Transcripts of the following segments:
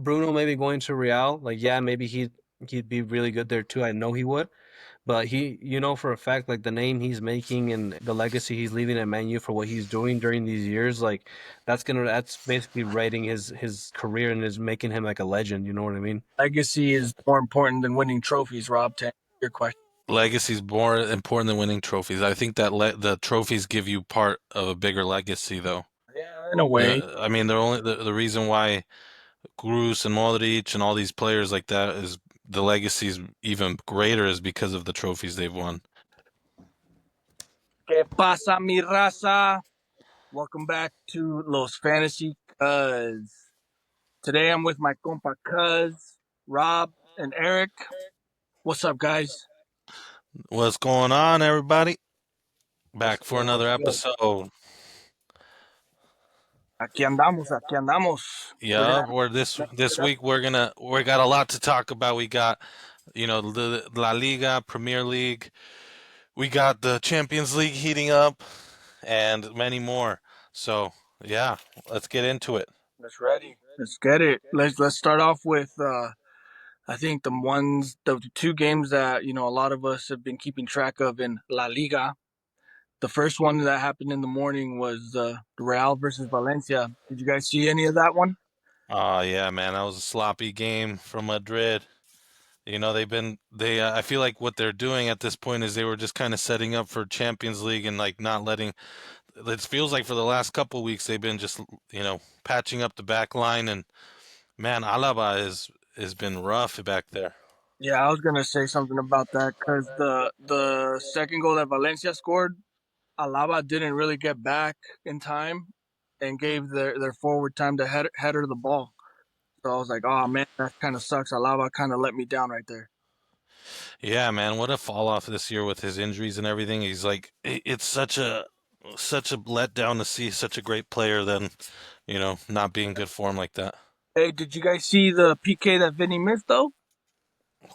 Bruno maybe going to Real. Like, yeah, maybe he'd be really good there too. I know he would. But for a fact, like the name he's making and the legacy he's leaving at Man U for what he's doing during these years, like that's basically writing his career and is making him like a legend. You know what I mean? Legacy is more important than winning trophies, Rob, to answer your question. Legacy's more important than winning trophies. I think that the trophies give you part of a bigger legacy, though. Yeah, in a way. I mean, the reason why Cruz and Modric and all these players like that is the legacy is even greater is because of the trophies they've won. Que pasa, mi raza? Welcome back to Los Fantasy Cuz. Today I'm with my compa Cuz, Rob, and Eric. What's up, guys? What's going on, everybody? What's Back for good? another What's good? episode. Aquí andamos, aquí andamos. We're Yeah, gonna we're this week we got a lot to talk about. We got the La Liga, Premier League. We got the Champions League heating up, and many more. So yeah, let's get into it. Let's ready. Let's get it. Let's start off with I think the two games that a lot of us have been keeping track of in La Liga. The first one that happened in the morning was Real versus Valencia. Did you guys see any of that one? Oh yeah, man, that was a sloppy game from Madrid. I feel like what they're doing at this point is they were just kind of setting up for Champions League and like not letting. It feels like for the last couple weeks they've been just patching up the back line, and man, Alaba has been rough back there. Yeah, I was gonna say something about that because the second goal that Valencia scored, Alaba didn't really get back in time and gave their forward time to header the ball. So I was like, oh man, that kind of sucks. Alaba kind of let me down right there. Yeah, man, what a fall off this year with his injuries and everything. He's like, it's such a letdown to see such a great player then, not be in good form like that. Hey, did you guys see the PK that Vinny missed though?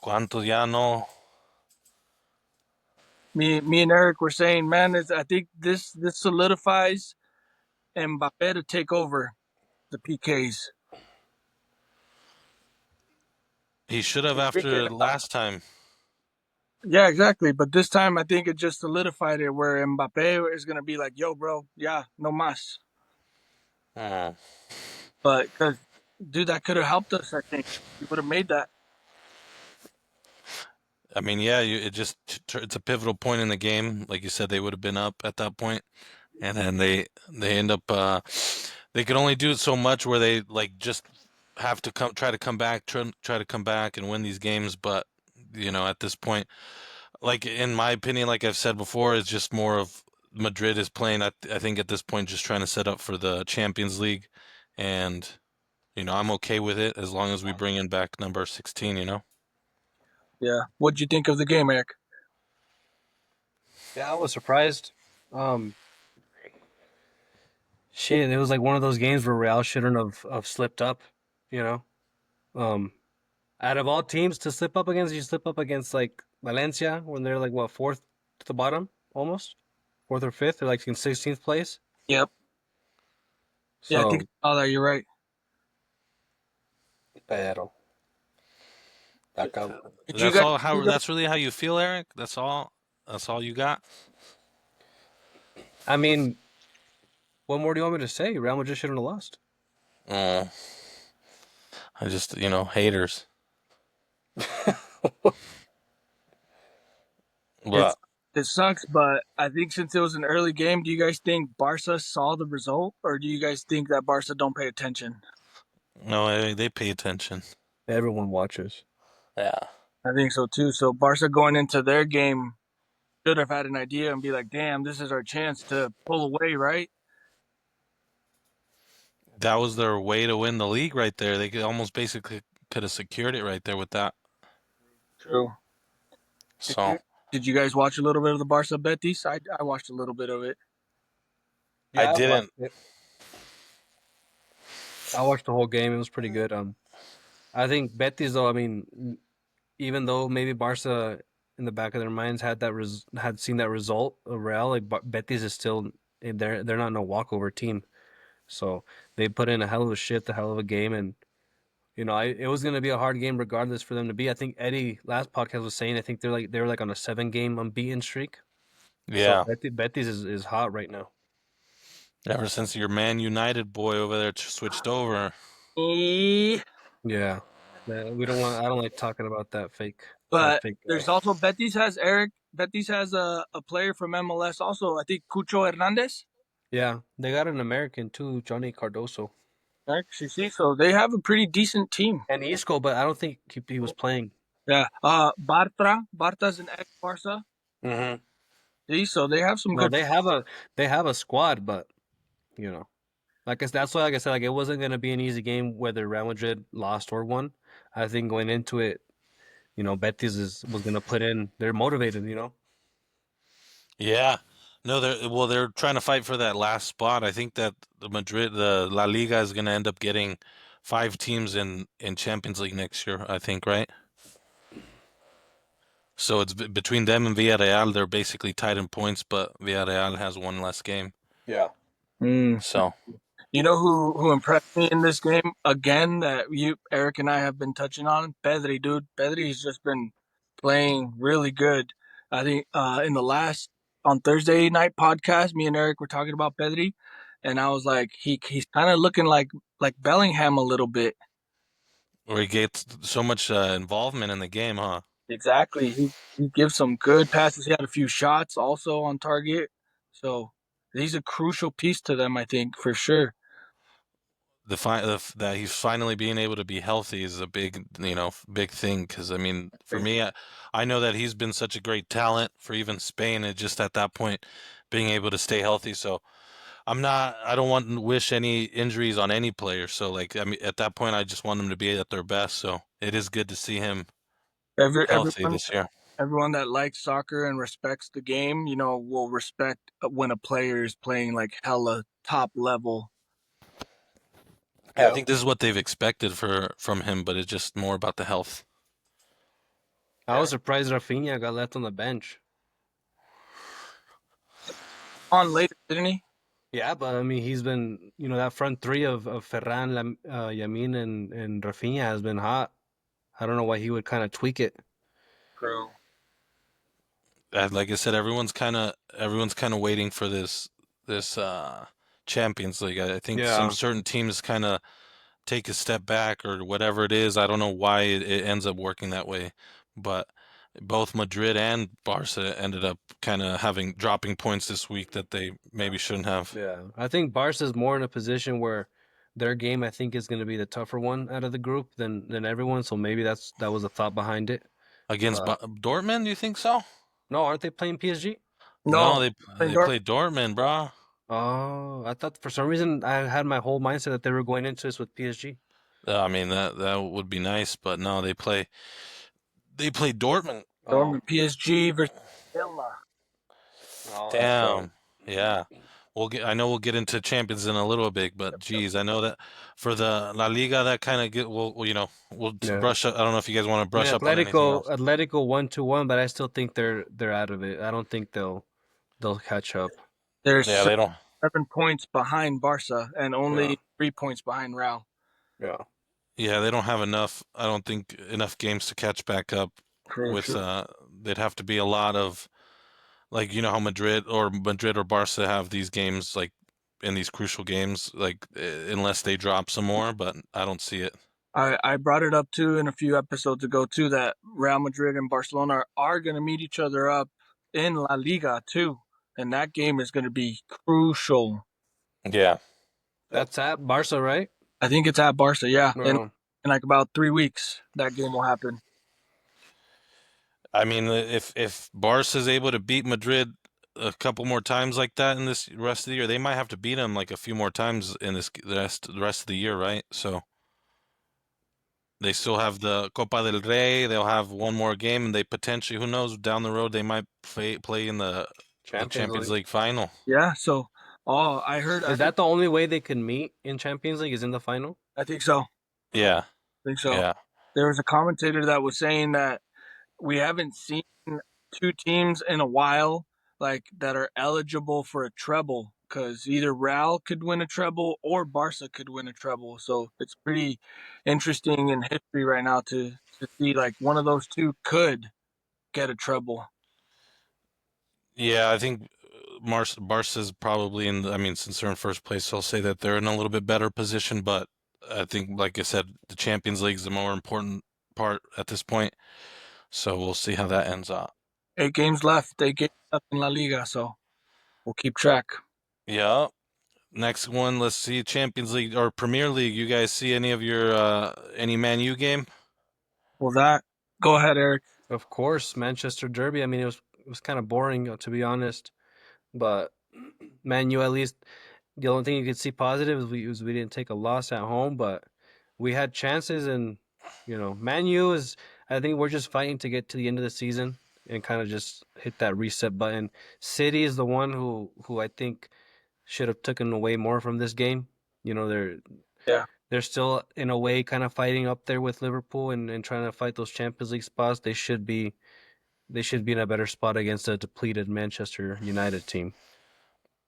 Cuánto ya no. Me and Eric were saying, man, I think this solidifies Mbappe to take over the PKs. He should have after last time. Yeah, exactly. But this time, I think it just solidified it where Mbappe is gonna be like, "Yo, bro, yeah, no mas." Oh. But because, dude, that could have helped us. I think we would have made that. I mean, yeah, it's a pivotal point in the game. Like you said, they would have been up at that point, and then they end up they could only do it so much where they like just have to try to come back, try to come back and win these games. But at this point, like in my opinion, like I've said before, it's just more of Madrid is playing. I think at this point, just trying to set up for the Champions League, and I'm okay with it as long as we bring in back number 16. Yeah. What'd you think of the game, Eric? Yeah, I was surprised. Um, Shit, it was like one of those games where Real shouldn't have slipped up. You know, um, Out of all teams to slip up against, you slip up against like Valencia when they're like what fourth to the bottom, almost fourth or fifth, or like in 16th place. Yep. Yeah, I think So, I saw that. You're right. pero acá. Did you That's guys? all. You How guys that's really how you feel, Eric. That's all. That's all you got. I mean, what more do you want me to say? Real Madrid shouldn't have lost. Oh, I just haters. it's But it sucks, but I think since it was an early game, do you guys think Barca saw the result, or do you guys think that Barca don't pay attention? no, they pay attention. Everyone watches. Yeah. I think so too. So Barca going into their game should have had an idea and be like, "Damn, this is our chance to pull away, right?" That was their way to win the league right there. They could almost basically could have secured it right there with that. True. Did So you did you guys watch a little bit of the Barca Betis? I watched a little bit of it. I Yeah, I watched didn't. it. I watched the whole game. It was pretty good. I think Betis though. I mean, even though maybe Barca in the back of their minds had seen that result of Real, like Betis is still they're not no walkover team. So they put in a hell of a shift, a hell of a game, and It was going to be a hard game regardless for them to beat. I think Eddie last podcast was saying I think they were like on a 7 game unbeaten streak. So Yeah. Betis is hot right now. Ever since your Man United boy over there switched over. Eh, Yeah. We don't want. I don't like talking about that But fake guy. there's also Betis has Eric. Betis has a player from MLS also. I think Cucho Hernandez. Yeah, they got an American too, Johnny Cardoso Actually, so they have a pretty decent team. and Isco, but I don't think he was playing. Yeah. Bartra's an ex Barca. Mm-hmm. See, so they have some No, good. they have a squad, but that's why, like I said, like it wasn't gonna be an easy game whether Real Madrid lost or won. I think going into it, Betis was gonna put in. They're motivated. Yeah. No, they're trying to fight for that last spot. I think that the La Liga is going to end up getting 5 teams in Champions League next year, I think, right? So it's between them and Villarreal. They're basically tied in points, but Villarreal has one less game. Yeah. Mm. So You know who impressed me in this game again that you Eric and I have been touching on? Pedri, dude. Pedri's just been playing really good. I think in the last on Thursday night podcast, me and Eric were talking about Pedri, and I was like, he's kind of looking like Bellingham a little bit. where he gets so much involvement in the game, huh? Exactly. He gives some good passes. He had a few shots also on target. So he's a crucial piece to them, I think, for sure. That he's finally being able to be healthy is a big, big thing. Because I mean, for me, I know that he's been such a great talent for even Spain, and just at that point, being able to stay healthy. So I don't want to wish any injuries on any player. So like, I mean, at that point, I just want them to be at their best. So it is good to see him Every healthy everyone this year. everyone that likes soccer and respects the game, will respect when a player is playing like hella top level. Yeah, I think this is what they've expected from him, but it's just more about the health. I was surprised Rafinha got left on the bench. On later, didn't he? Yeah, but I mean, he's been, that front three of Ferran, Yamin, and Rafinha has been hot. I don't know why he would kind of tweak it. True. Like I said, everyone's kind of waiting for this Champions League. I think some Yeah, certain teams kind of take a step back or whatever it is. I don't know why it ends up working that way, but both Madrid and Barca ended up kind of having dropping points this week that they maybe shouldn't have yeah. I think Barca's more in a position where their game, I think, is going to be the tougher one out of the group than everyone. So maybe that was the thought behind it. against But Dortmund. You think so? no, aren't they playing PSG? No, No, they played Dortmund, bro. Oh, I thought for some reason I had my whole mindset that they were going into this with PSG. I mean that would be nice, but no, they play Dortmund. Oh, Dortmund PSG versus Villa. oh, that's right. Damn. Yeah. I know we'll get into champions in a little bit, but geez, I know that for the La Liga, that kind of we'll Yeah. brush up. I don't know if you guys want to I mean, brush up on anything else. Atletico 1-1, but I still think they're out of it. I don't think they'll catch up. They're Yeah, they don't. 7 points behind Barca and Yeah, only 3 points behind Real. yeah, Yeah, they don't have enough. I don't think enough games to catch back up True, with. true. They'd have to be a lot of like how Madrid or Barca have these games like in these crucial games like unless they drop some more, but I don't see it. I brought it up too in a few episodes ago too that Real Madrid and Barcelona are going to meet each other up in La Liga too, and that game is going to be crucial. Yeah. that's at Barca, right? I think it's at Barca, yeah, No. in like about 3 weeks that game will happen. I mean, if Barca is able to beat Madrid a couple more times like that in this rest of the year, they might have to beat them like a few more times in the rest of the year, right? So they still have the Copa del Rey. They'll have one more game, and they potentially, who knows, down the road they might play in the Champions Champions League. League final. Yeah, so I heard Is that the only way they can meet in Champions League? Is in the final? I think so. Yeah, I think so. yeah, There was a commentator that was saying that we haven't seen two teams in a while like that are eligible for a treble because either Real could win a treble or Barca could win a treble. So it's pretty interesting in history right now to see like one of those two could get a treble. Yeah, I think Barca's probably in. I mean, since they're in first place, I'll say that they're in a little bit better position. But I think, like I said, the Champions League is the more important part at this point. So we'll see how that ends up. 8 games left. 8 games left in La Liga, so we'll keep track. Yeah. Next one, let's see, Champions League or Premier League. You guys see any of your any Man U game? Well, that go ahead, Eric. Of course, Manchester Derby. I mean, it was kind of boring to be honest, but Man U at least the only thing you could see positive is we didn't take a loss at home, but we had chances and Man U is I think we're just fighting to get to the end of the season and kind of just hit that reset button. City is the one who I think should have taken away more from this game. They're Yeah. they're still in a way kind of fighting up there with Liverpool and trying to fight those Champions League spots. They should be in a better spot against a depleted Manchester United team.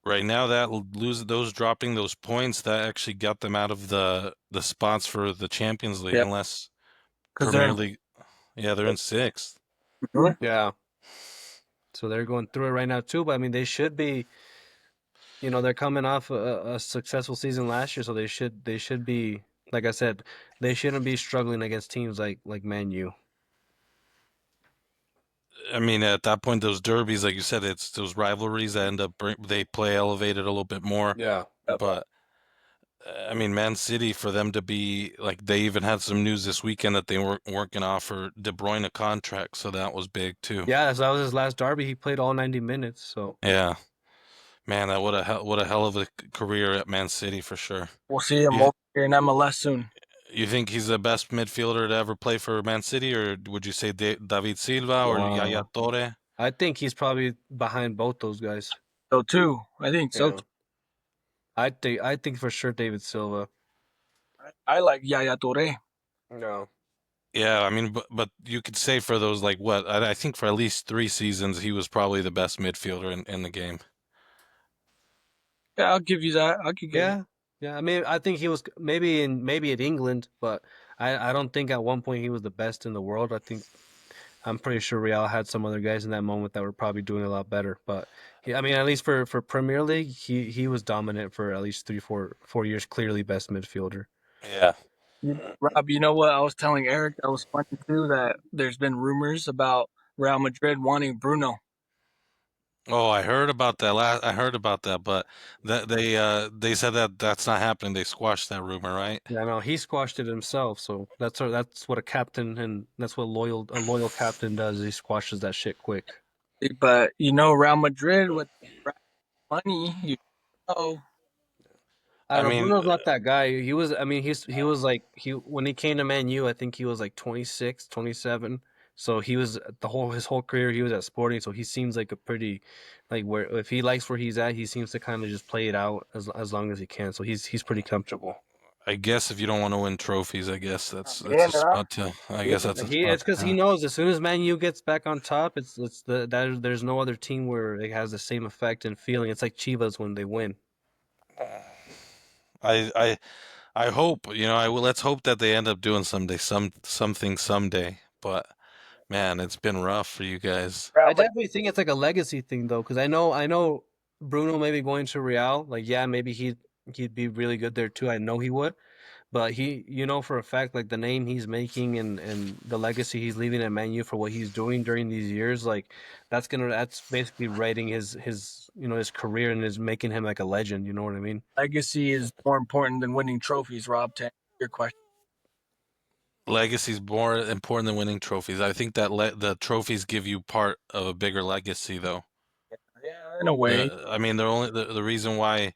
Right now, that lose those dropping those points that actually got them out of the spots for the Champions League, Yeah, unless because they're Premier in. League. Yeah, they're in sixth. Really? Yeah. So they're going through it right now too, but I mean they should be, they're coming off a successful season last year, so they should be like I said, they shouldn't be struggling against teams like Man U. I mean, at that point, those derbies, like you said, it's those rivalries that end up they play elevated a little bit more. Yeah. But I mean, Man City, for them to be like, they even had some news this weekend that they weren't going to offer De Bruyne a contract, so that was big too. Yeah, so that was his last derby. He played all 90 minutes, so Yeah, man, that what a hell of a career at Man City for sure. We'll see him You over here in MLS soon. you think he's the best midfielder to ever play for Man City, or would you say David Silva or Yaya wow. Toure? I think he's probably behind both those guys. So too, I think so. Yeah. I think for sure David Silva. I like Yaya Toure. No. Yeah, I mean, but you could say for those like what I think for at least 3 seasons he was probably the best midfielder in the game. Yeah, I'll give you that. I could give you. Yeah. Yeah, I mean I think he was maybe at England, but I don't think at one point he was the best in the world. I'm pretty sure Real had some other guys in that moment that were probably doing a lot better. But I mean, at least for Premier League, he was dominant for at least 3, 4 years. Clearly, best midfielder. Yeah. Rob, you know what I was telling Eric? That was funny too. That there's been rumors about Real Madrid wanting Bruno. Oh, I heard about that last. I heard about that, but that they said that that's not happening. They squashed that rumor, right? Yeah, no, he squashed it himself. So that's what a captain and that's what a loyal captain does. He squashes that shit quick. But Real Madrid with money, know, I I don't know. mean, Bruno's not that guy. He was. I mean, he was like when he came to Man U. I think he was like 26, 27. So he was his whole career. He was at Sporting. So he seems like a pretty, like where if he likes where he's at, he seems to kind of just play it out as long as he can. So he's pretty comfortable. I guess if you don't want to win trophies, I guess that's yeah, a spot to. I guess that's a spot. It's because he knows as soon as Man U gets back on top, there's no other team where it has the same effect and feeling. It's like Chivas when they win. I I I hope I will. Let's hope that they end up doing someday, something someday. But man, it's been rough for you guys. I definitely think it's like a legacy thing though, because I know Bruno maybe going to Real, like yeah, maybe he'd be really good there too. I know he would, but for a fact, like the name he's making and the legacy he's leaving at Man U for what he's doing during these years, like that's basically writing his career and is making him like a legend. You know what I mean? legacy is more important than winning trophies. Rob, to answer your question. Legacy's more important than winning trophies. I think that the trophies give you part of a bigger legacy, though. Yeah, in a way. I mean, the reason why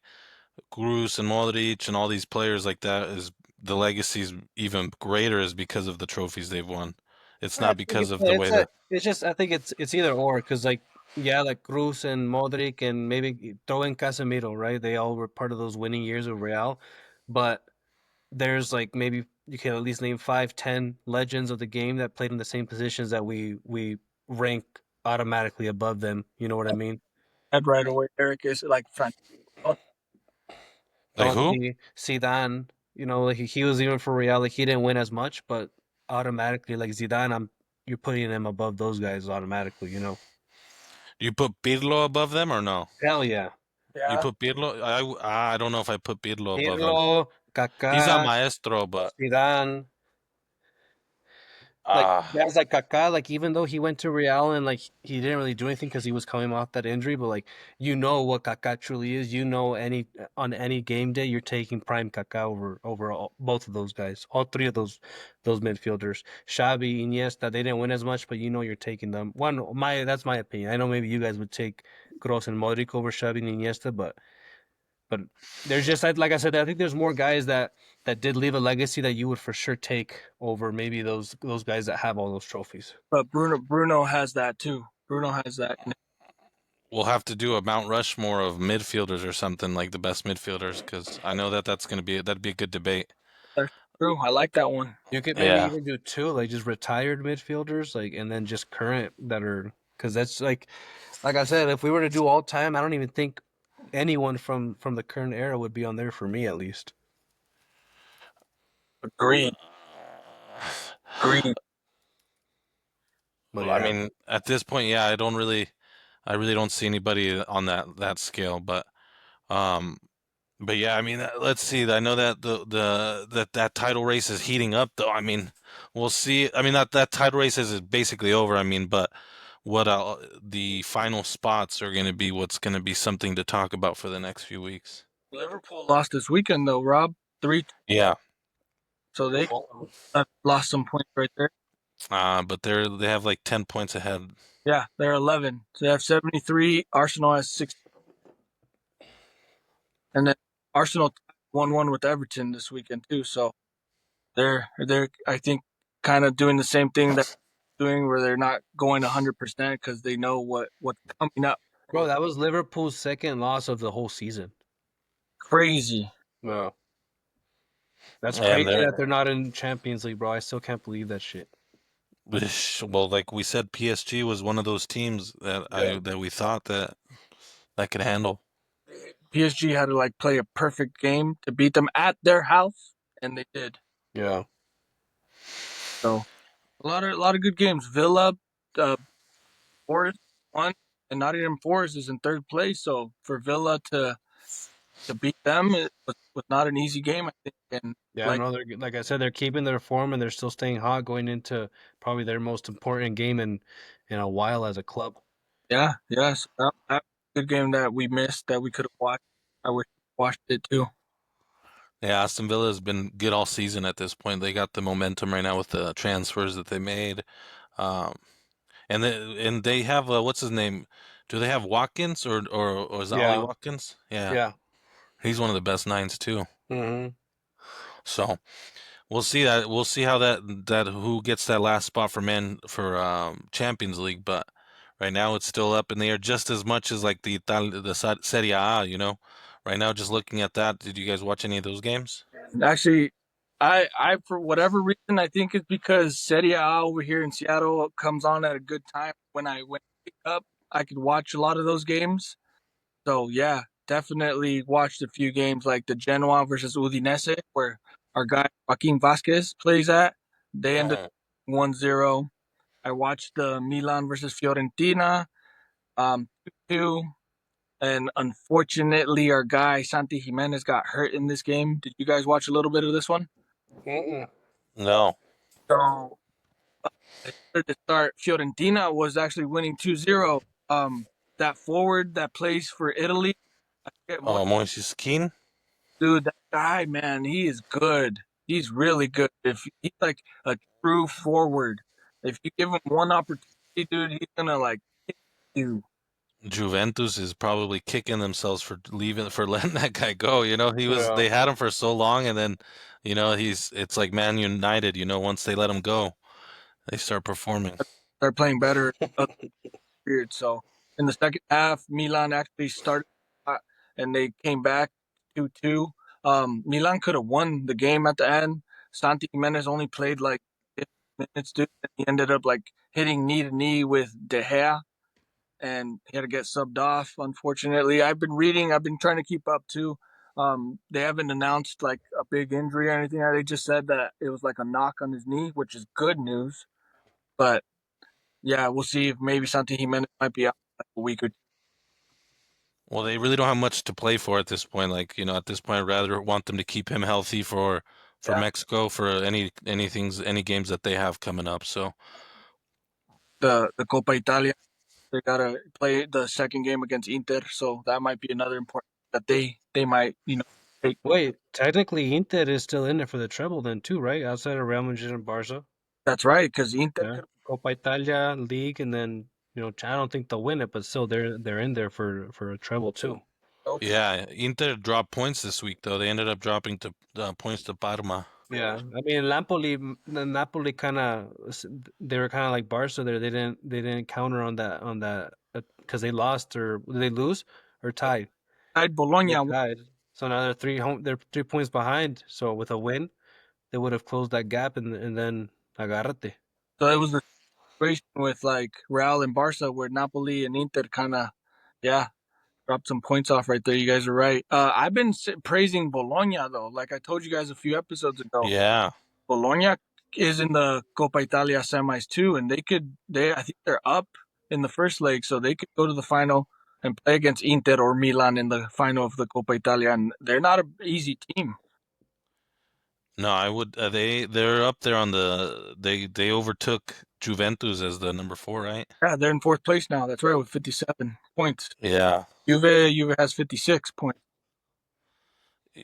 Cruz and Modric and all these players like that is the legacy's even greater is because of the trophies they've won. It's I not think because of the way that. it's just I think it's either or because like yeah like Cruz and Modric and maybe throw in Casemiro, right? They all were part of those winning years of Real, but there's like maybe you can at least name 5, 10 legends of the game that played in the same positions that we rank automatically above them. You know what I mean? Head right away. Eric is like Fernandes. Like who? Zidane, like he was even for Real, like he didn't win as much, but automatically, like Zidane, you're putting him above those guys automatically. You put Pirlo above them or no? Hell yeah. You Yeah. put Pirlo? I don't know if I put Pirlo above him. Pirlo, He's a Kaká, maestro, but Zidane. Like ah, guys like Kaká, like even though he went to Real and like he didn't really do anything because he was coming off that injury, but like what Kaká truly is. On any game day, you're taking prime Kaká over both of those guys, all three of those midfielders. Xavi, Iniesta, they didn't win as much, but you're taking them. That's my opinion. I know maybe you guys would take Kroos and Modric over Xavi and Iniesta, but there's just like I said, I think there's more guys that did leave a legacy that you would for sure take over maybe those guys that have all those trophies. But Bruno has that too. Bruno has that. we'll have to do a Mount Rushmore of midfielders or something like the best midfielders because I know that'd be a good debate. That's true. I like that one. You could maybe Yeah. even do two, like just retired midfielders, like and then just current that are because that's like I said, if we were to do all time, I don't even think anyone from the current era would be on there for me at least. Agreed. Agreed. But I yeah, mean, at this point, yeah, I really don't see anybody on that scale. Um, but yeah, I mean, let's see. I know that that title race is heating up, though. I mean, we'll see. I mean, that title race is basically over. I mean, but what the final spots are going to be what's going to be something to talk about for the next few weeks. Liverpool lost this weekend though, Rob. 3. Yeah, So they lost some points right there. but they have like 10 points ahead. Yeah, they're 11. So they have 73. Arsenal has 6. And then Arsenal 1-1 with Everton this weekend too. So they're I think kind of doing the same thing that they're doing where they're not going 100% because they know what's coming up. bro, that was Liverpool's second loss of the whole season. Crazy. No. That's And crazy they're that they're not in Champions League, bro. I still can't believe that shit. well, like we said, PSG was one of those teams that we thought that could handle. PSG had to like play a perfect game to beat them at their house, and they did. Yeah. So a lot of good games. Villa, Forest won, and Nottingham Forest is in third place. So for Villa to beat them it was not an easy game, I think. And Yeah, like no, like I said, they're keeping their form and they're still staying hot going into probably their most important game in a while as a club. yeah, yes, that good game that we missed that we could have watched. I wish we watched it too. Yeah, Aston Villa has been good all season at this point. They got the momentum right now with the transfers that they made, um, and they have what's his name? Do they have Watkins or is it Ollie Yeah, Watkins? Yeah, yeah. he's one of the best nines too. Hmm. So we'll see that. We'll see how that who gets that last spot for Champions League. But right now it's still up in the air just as much as like the Serie A. Right now just looking at that. Did you guys watch any of those games? Actually, I for whatever reason I think it's because Serie A over here in Seattle comes on at a good time when I wake up. I could watch a lot of those games. So yeah, definitely watched a few games like the Genoa versus Udinese, where our guy Joaquin Vasquez plays at. They ended Mhm. 1-0. I watched the Milan versus Fiorentina, 2-2. And unfortunately, our guy Santi Jimenez got hurt in this game. Did you guys watch a little bit of this one? Mm-mm. No. So to start, Fiorentina was actually winning 2-0. That forward that plays for Italy, I forget what. Oh, Moises Keane. Dude, that guy, man, he is good. He's really good. If he's like a true forward, if you give him one opportunity, dude, he's gonna like hit you. Juventus is probably kicking themselves for letting that guy go. Yeah. They had him for so long, and then, it's like Man United. Once they let him go, they start performing. They're playing better period. So in the second half, Milan actually started and they came back 2-2. Milan could have won the game at the end. Santi Jimenez only played like 15 minutes, dude. He ended up like hitting knee to knee with De Gea, and he had to get subbed off. Unfortunately, I've been trying to keep up too They haven't announced like a big injury or anything. They just said that it was like a knock on his knee, which is good news. But yeah, we'll see if maybe Santi Jimenez might be out like a week or two. Well, they really don't have much to play for at this point. Like, at this point, I'd rather want them to keep him healthy for Yeah, Mexico for any games that they have coming up. So, the Copa Italia, they gotta play the second game against Inter, so that might be another important that they might take. Wait, technically Inter is still in there for the treble then too, right? Outside of Real Madrid and Barca. That's right, because Inter Yeah. could Copa Italia, League, and then I don't think they'll win it, but still they're in there for a treble too. go to. yeah, Inter dropped points this week though. They ended up dropping to points to Parma. Yeah, I mean Napoli kind of they were kind of like Barca there. They didn't counter on that because they lost or did they lose or tied? Tied They Bologna, tied. So now they're 3 points behind. So with a win, they would have closed that gap and then agarrate. so it was the situation with like Real and Barca where Napoli and Inter kind of, yeah, dropped some points off right there. You guys are right. I've been praising Bologna though. Like I told you guys a few episodes ago, Yeah. Bologna is in the Coppa Italia semis too, and I think they're up in the first leg, so they could go to the final and play against Inter or Milan in the final of the Coppa Italia, and they're not an easy team. No, I would. They're up there on they overtook Juventus as the number 4, right? Yeah, they're in fourth place now. That's right, with 57 points. Yeah. Juve has 56 points.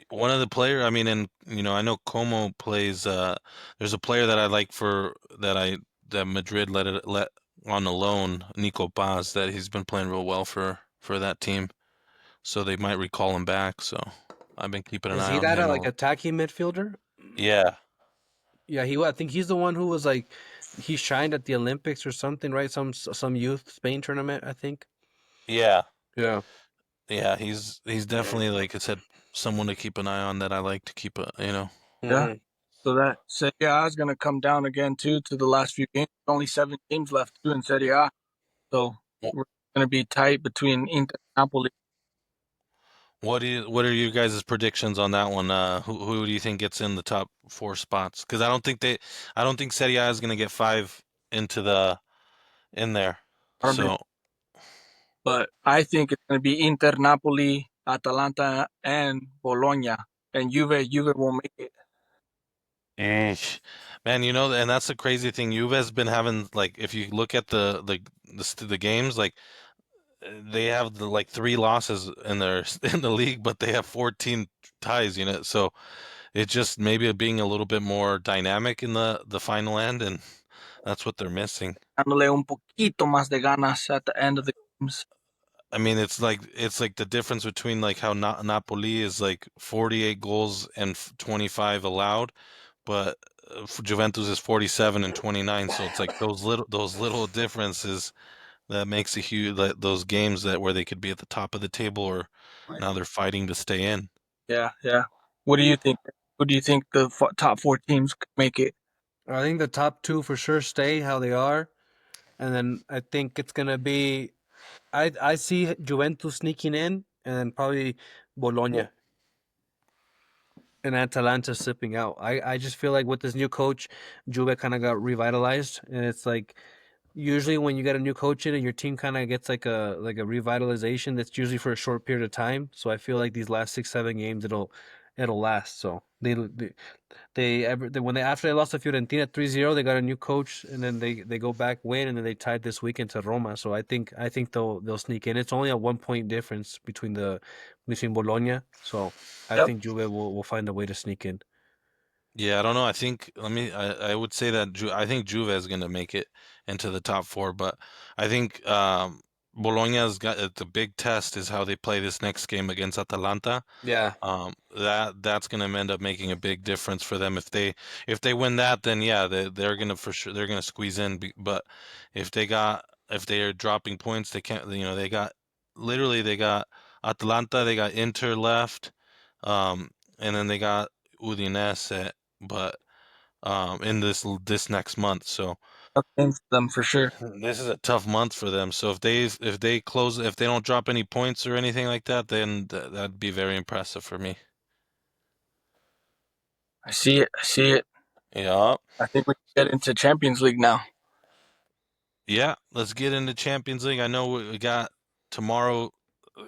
One of the player, I mean, and I know Como plays. There's a player that I like that Madrid let on a loan, Nico Paz, that he's been playing real well for that team. So they might recall him back. So I've been keeping an Is eye he on that him. like attacking midfielder? Yeah, Yeah, I think he's the one who was like he shined at the Olympics or something, right? Some youth Spain tournament, I think. yeah, Yeah. yeah. He's definitely, like I said, someone to keep an eye on that I like to keep. Yeah. Hmm. So that Serie A is going to come down again too to the last few games. Only 7 games left too in Serie A. So we're going to be tight between Inter and Napoli. What are you guys' predictions on that one? Who do you think gets in the top 4 spots? Because I don't think Serie A is going to get 5 into in there. I don't think, So, but I think it's going to be Inter, Napoli, Atalanta, and Bologna. And Juve will make it. Eesh. Man, and that's the crazy thing. Juve has been having, like, if you look at the games, like they have like 3 losses in their in the league, but they have 14 ties. So it's just maybe being a little bit more dynamic in the final end, and that's what they're missing. Dándole un poquito más de ganas at the end of the games. I mean, it's like the difference between like how Napoli is like 48 goals and 25 allowed, but Juventus is 47 and 29. So it's like those little differences that makes a huge, like, those games where they could be at the top of the table, or now they're fighting to stay in. Yeah, yeah. What do you think? Who do you think the top 4 teams could make it? I think the top two for sure stay how they are, and then I think it's gonna be I see Juventus sneaking in, and then probably Bologna and Atalanta slipping out. I just feel like with this new coach, Juve kind of got revitalized, and it's like usually when you get a new coach in and your team kind of gets like a revitalization, that's usually for a short period of time. So I feel like these last 6 7 games it'll last. So when they after they lost to Fiorentina 3-0, they got a new coach, and then they go back win, and then they tied this weekend to Roma. So I think they'll sneak in. It's only a 1 point difference between Bologna. So I Yep. think Juve will find a way to sneak in. Yeah, I don't know. I think I would say that I think Juve is going to make it into the top 4, but I think Bologna's got the big test is how they play this next game against Atalanta. Yeah. That's going to end up making a big difference for them. If they win that, then yeah, they're going to for sure they're going to squeeze in. But if they are dropping points, they can't. They got literally they got Atalanta, they got Inter left, and then they got Udinese. But in this next month. So Tough game for them for sure. this is a tough month for them. So if they don't drop any points or anything like that, then that'd be very impressive for me. I see it. I see it. Yeah. I think we can get into Champions League now. Yeah, let's get into Champions League. I know we got tomorrow.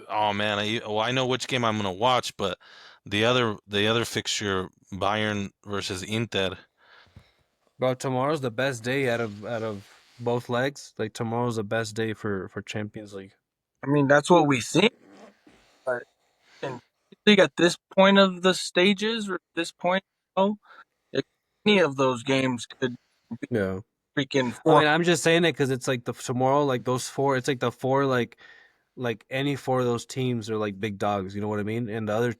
Oh man, I know which game I'm gonna watch, but the other fixture, Bayern versus Inter. Bro, tomorrow's the best day out of both legs. Like tomorrow's the best day for Champions League. I mean, that's what we think, but in league at this point of the stages or this point, oh, any of those games could be Yeah. freaking I four. mean, I'm just saying it because it's like the tomorrow, like those four. It's like the four, like any four of those teams are like big dogs. You know what I mean? And the other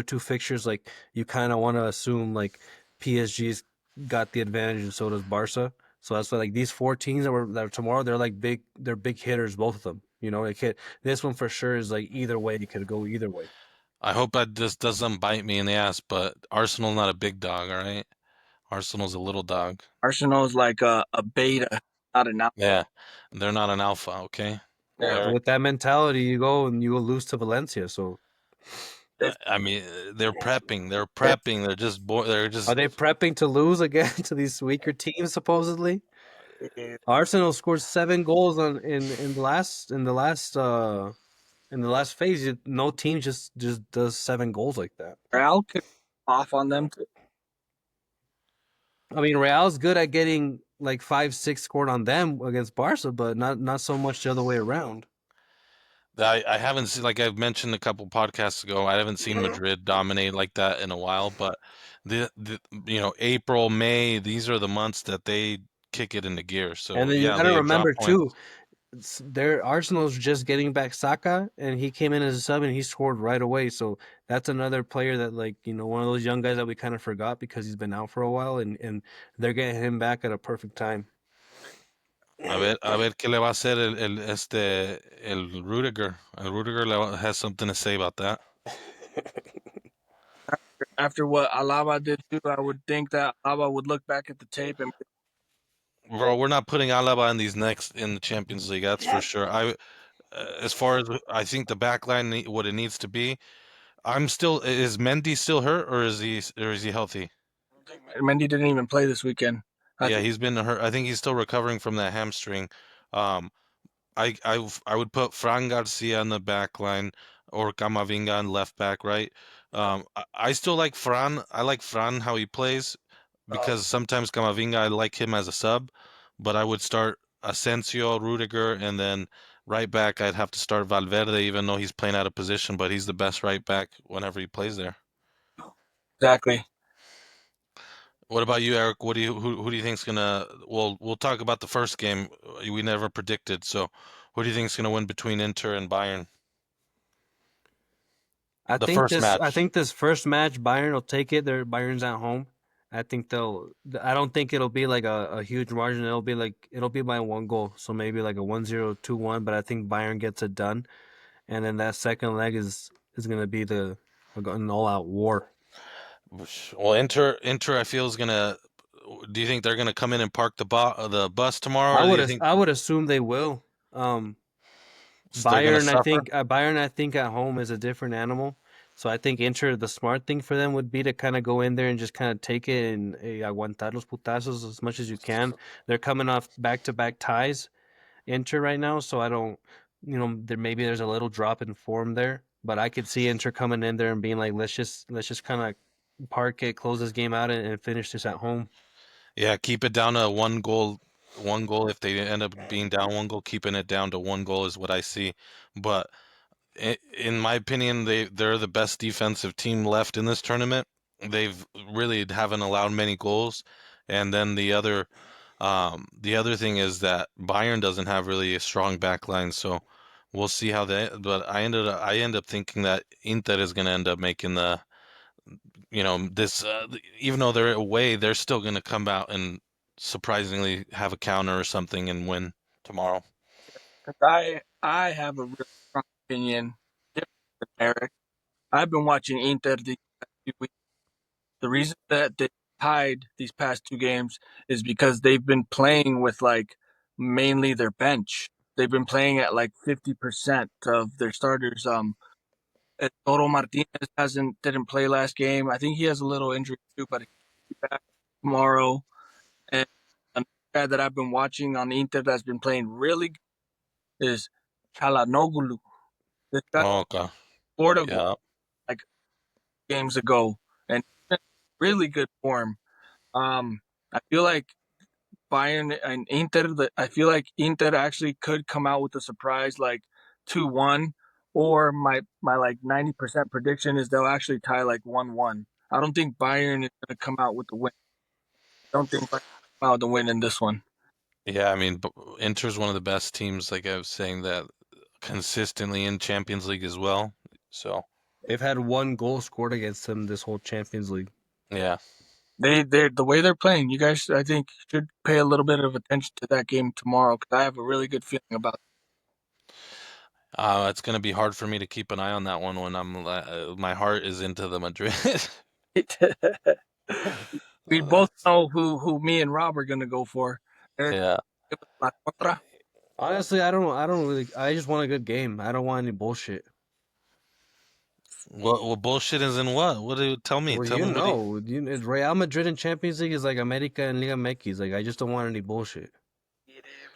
two fixtures, like you kind of want to assume like PSG's got the advantage, and so does Barca. So that's why like these four teams that are tomorrow, they're like big. They're big hitters, both of them. You know, it could, this one for sure is like either way. It could go either way. I hope that this doesn't bite me in the ass, but Arsenal's not a big dog, all right? Arsenal's a little dog. Arsenal is like a beta, not an alpha. Yeah, they're not an alpha, okay? Yeah, And Eric. with that mentality, you go and you will lose to Valencia. So if, I mean, they're prepping. They're if prepping. They're are just. they prepping to lose again to these weaker teams? Supposedly, Arsenal scored 7 goals in the last phase. No team just does 7 goals like that. Real could off on them too. I mean, Real's good at getting like 5, 6 scored on them against Barca, but not so much the other way around. I haven't seen, like I've mentioned a couple podcasts ago, I haven't seen Madrid dominate like that in a while, but the April, May, these are the months that they kick it into gear. And So then you yeah, gotta they drop remember points. too, their Arsenal's just getting back Saka, and he came in as a sub and he scored right away. So that's another player that, like, one of those young guys that we kind of forgot because he's been out for a while, and they're getting him back at a perfect time. A ver qué le va a hacer el Rudiger. El Rudiger has something to say about that. After what Alaba did too, I would think that Alaba would look back at the tape and Bro, we're not putting Alaba in in the Champions League, that's for sure. As far as I think the back line what it needs to be, is Mendy still hurt or is he healthy? Mendy didn't even play this weekend. I Yeah, think he's been hurt. I think he's still recovering from that hamstring. Um, I would put Fran Garcia in the back line or Camavinga on left back, right? I still like Fran. I like Fran how he plays because sometimes Camavinga I like him as a sub, but I would start Asensio, Rudiger, and then right back I'd have to start Valverde, even though he's playing out of position, but he's the best right back whenever he plays there. exactly. What about you, Eric? Who do you think's gonna? Well, we'll talk about the first game. We never predicted, so who do you think's gonna win between Inter and Bayern? I The think first this. I match. think this first match, Bayern will take it. Bayern's at home. I think they'll. I don't think it'll be like a huge margin. It'll be by 1 goal. So maybe like a 1-0, 2-1. But I think Bayern gets it done, and then that second leg is gonna be an all-out war. Well, Inter, I feel is gonna. Do you think they're gonna come in and park the bus tomorrow, I or do would you think I would assume they will. Um, they're gonna Bayern, I suffer? think Bayern, I think at home is a different animal. So I think Inter, the smart thing for them would be to kind of go in there and just kind of take it and aguantar los putazos as much as you can. They're coming off back-to-back ties, Inter right now, so I don't, there's a little drop in form there, but I could see Inter coming in there and being like, let's just kind of park it, close this game out, and finish this at home. Yeah, keep it down to one goal. One goal. If they end up being down one goal, keeping it down to one goal is what I see. But in my opinion, they're the best defensive team left in this tournament. They've really haven't allowed many goals, and then the other thing is that Bayern doesn't have really a strong back line, so we'll see how they. But I end up thinking that Inter is going to end up making this. Even though they're away, they're still going to come out and surprisingly have a counter or something and win tomorrow. 'Cause I have a really strong opinion, different than Eric. I've been watching Inter the past few weeks. The reason that they tied these past two games is because they've been playing with like mainly their bench. They've been playing at like 50% of their starters. Toro Martinez didn't play last game. I think he has a little injury too, but he'll be back tomorrow. And another guy that I've been watching on Inter that's been playing really good is Kalanoglu. This guy Oh, okay. scored a goal Yeah. like games ago, and he's in really good form. I feel like Bayern and Inter. I feel like Inter actually could come out with a surprise, like 2-1. Or my like 90% prediction is they'll actually tie like 1-1. I don't think Bayern is gonna come out with the win. I don't think Bayern will come out with the win in this one. Yeah, I mean, Inter's one of the best teams, like I was saying, that consistently in Champions League as well. So, They've had one goal scored against them this whole Champions League. yeah. They're the way they're playing. You guys, I think, should pay a little bit of attention to that game tomorrow because I have a really good feeling about It's going to be hard for me to keep an eye on that one when my heart is into the Madrid. it. We both know who me and Rob are gonna go for. Eric, Yeah. La Contra. Honestly, I don't really. I just want a good game. I don't want any bullshit. What bullshit is in what? What do you tell me? Well, Tell me what do you, Real Madrid in Champions League is like America and Liga MX. Like, I just don't want any bullshit.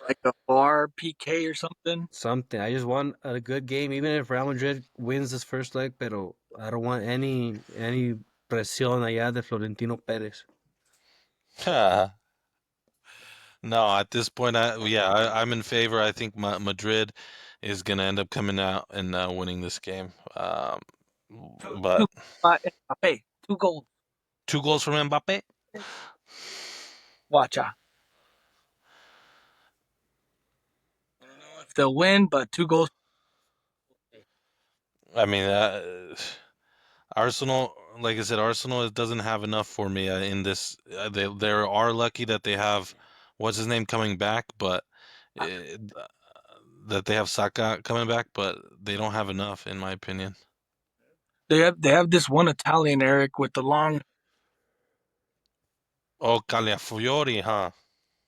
Like a bar PK or something. Something. I just want a good game, even if Real Madrid wins this first leg. Pero I don't want any presión allá de Florentino Pérez. No, at this point, I'm in favor. I think Madrid is going to end up coming out and winning this game. But Two, Mbappe, 2 goals. 2 goals from Mbappe? Watcha. I don't know if they'll win, but 2 goals. I mean, Arsenal, like I said, Arsenal doesn't have enough for me in this. They are lucky that they have what's his name coming back, but uh, that they have Saka coming back, but they don't have enough, in my opinion. They have this one Italian Eric with the long. Oh, Calafiori, huh?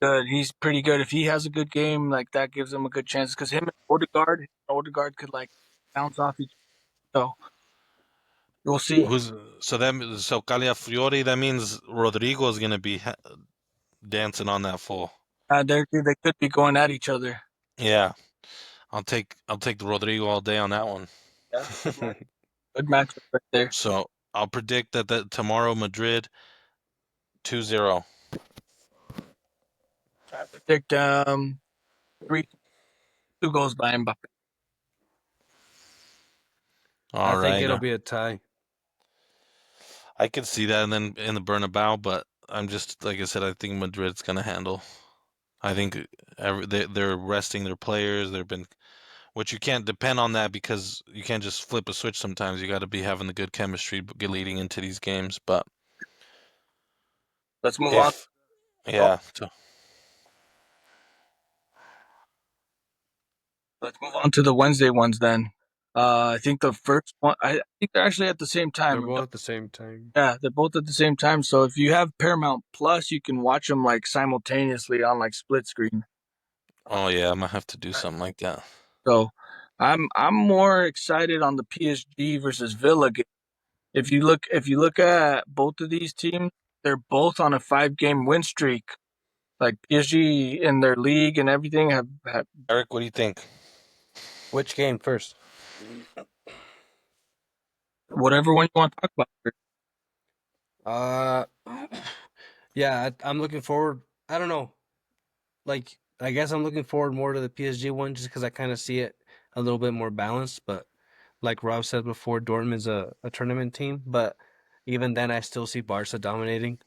Good. He's pretty good. If he has a good game, like that gives him a good chance. Because Odegaard could like bounce off each. So we'll see. So Calafiori? That means Rodrigo is gonna be dancing on that full. They could be going at each other. Yeah, I'll take the Rodrigo all day on that one. Yeah, good matchup right there. So I'll predict that tomorrow Madrid 2-0. I predict 2 goals by Mbappe. I All think right. it'll be a tie. I could see that, and then in the Bernabeu, but I'm just like I said. I think Madrid's gonna handle. I think they're resting their players. Which you can't depend on that because you can't just flip a switch. Sometimes you got to be having the good chemistry leading into these games. But Let's move on. if Oh, yeah, so let's move on to the Wednesday ones then. I think the first one. I think they're actually at the same They're time. both at the same time. Yeah, they're both at the same time. So if you have Paramount Plus, you can watch them like simultaneously on like split screen. oh yeah, I might have to do something like that. So I'm more excited on the PSG versus Villa game. If you look at both of these teams, they're both on a 5 game win streak. Like PSG in their league and everything have Eric, what do you think? Which game first? whatever one you want to talk about. Uh, yeah, I'm looking forward. I don't know. Like, I guess I'm looking forward more to the PSG one just because I kind of see it a little bit more balanced. But like Rob said before, Dortmund's a tournament team. But even then, I still see Barca dominating.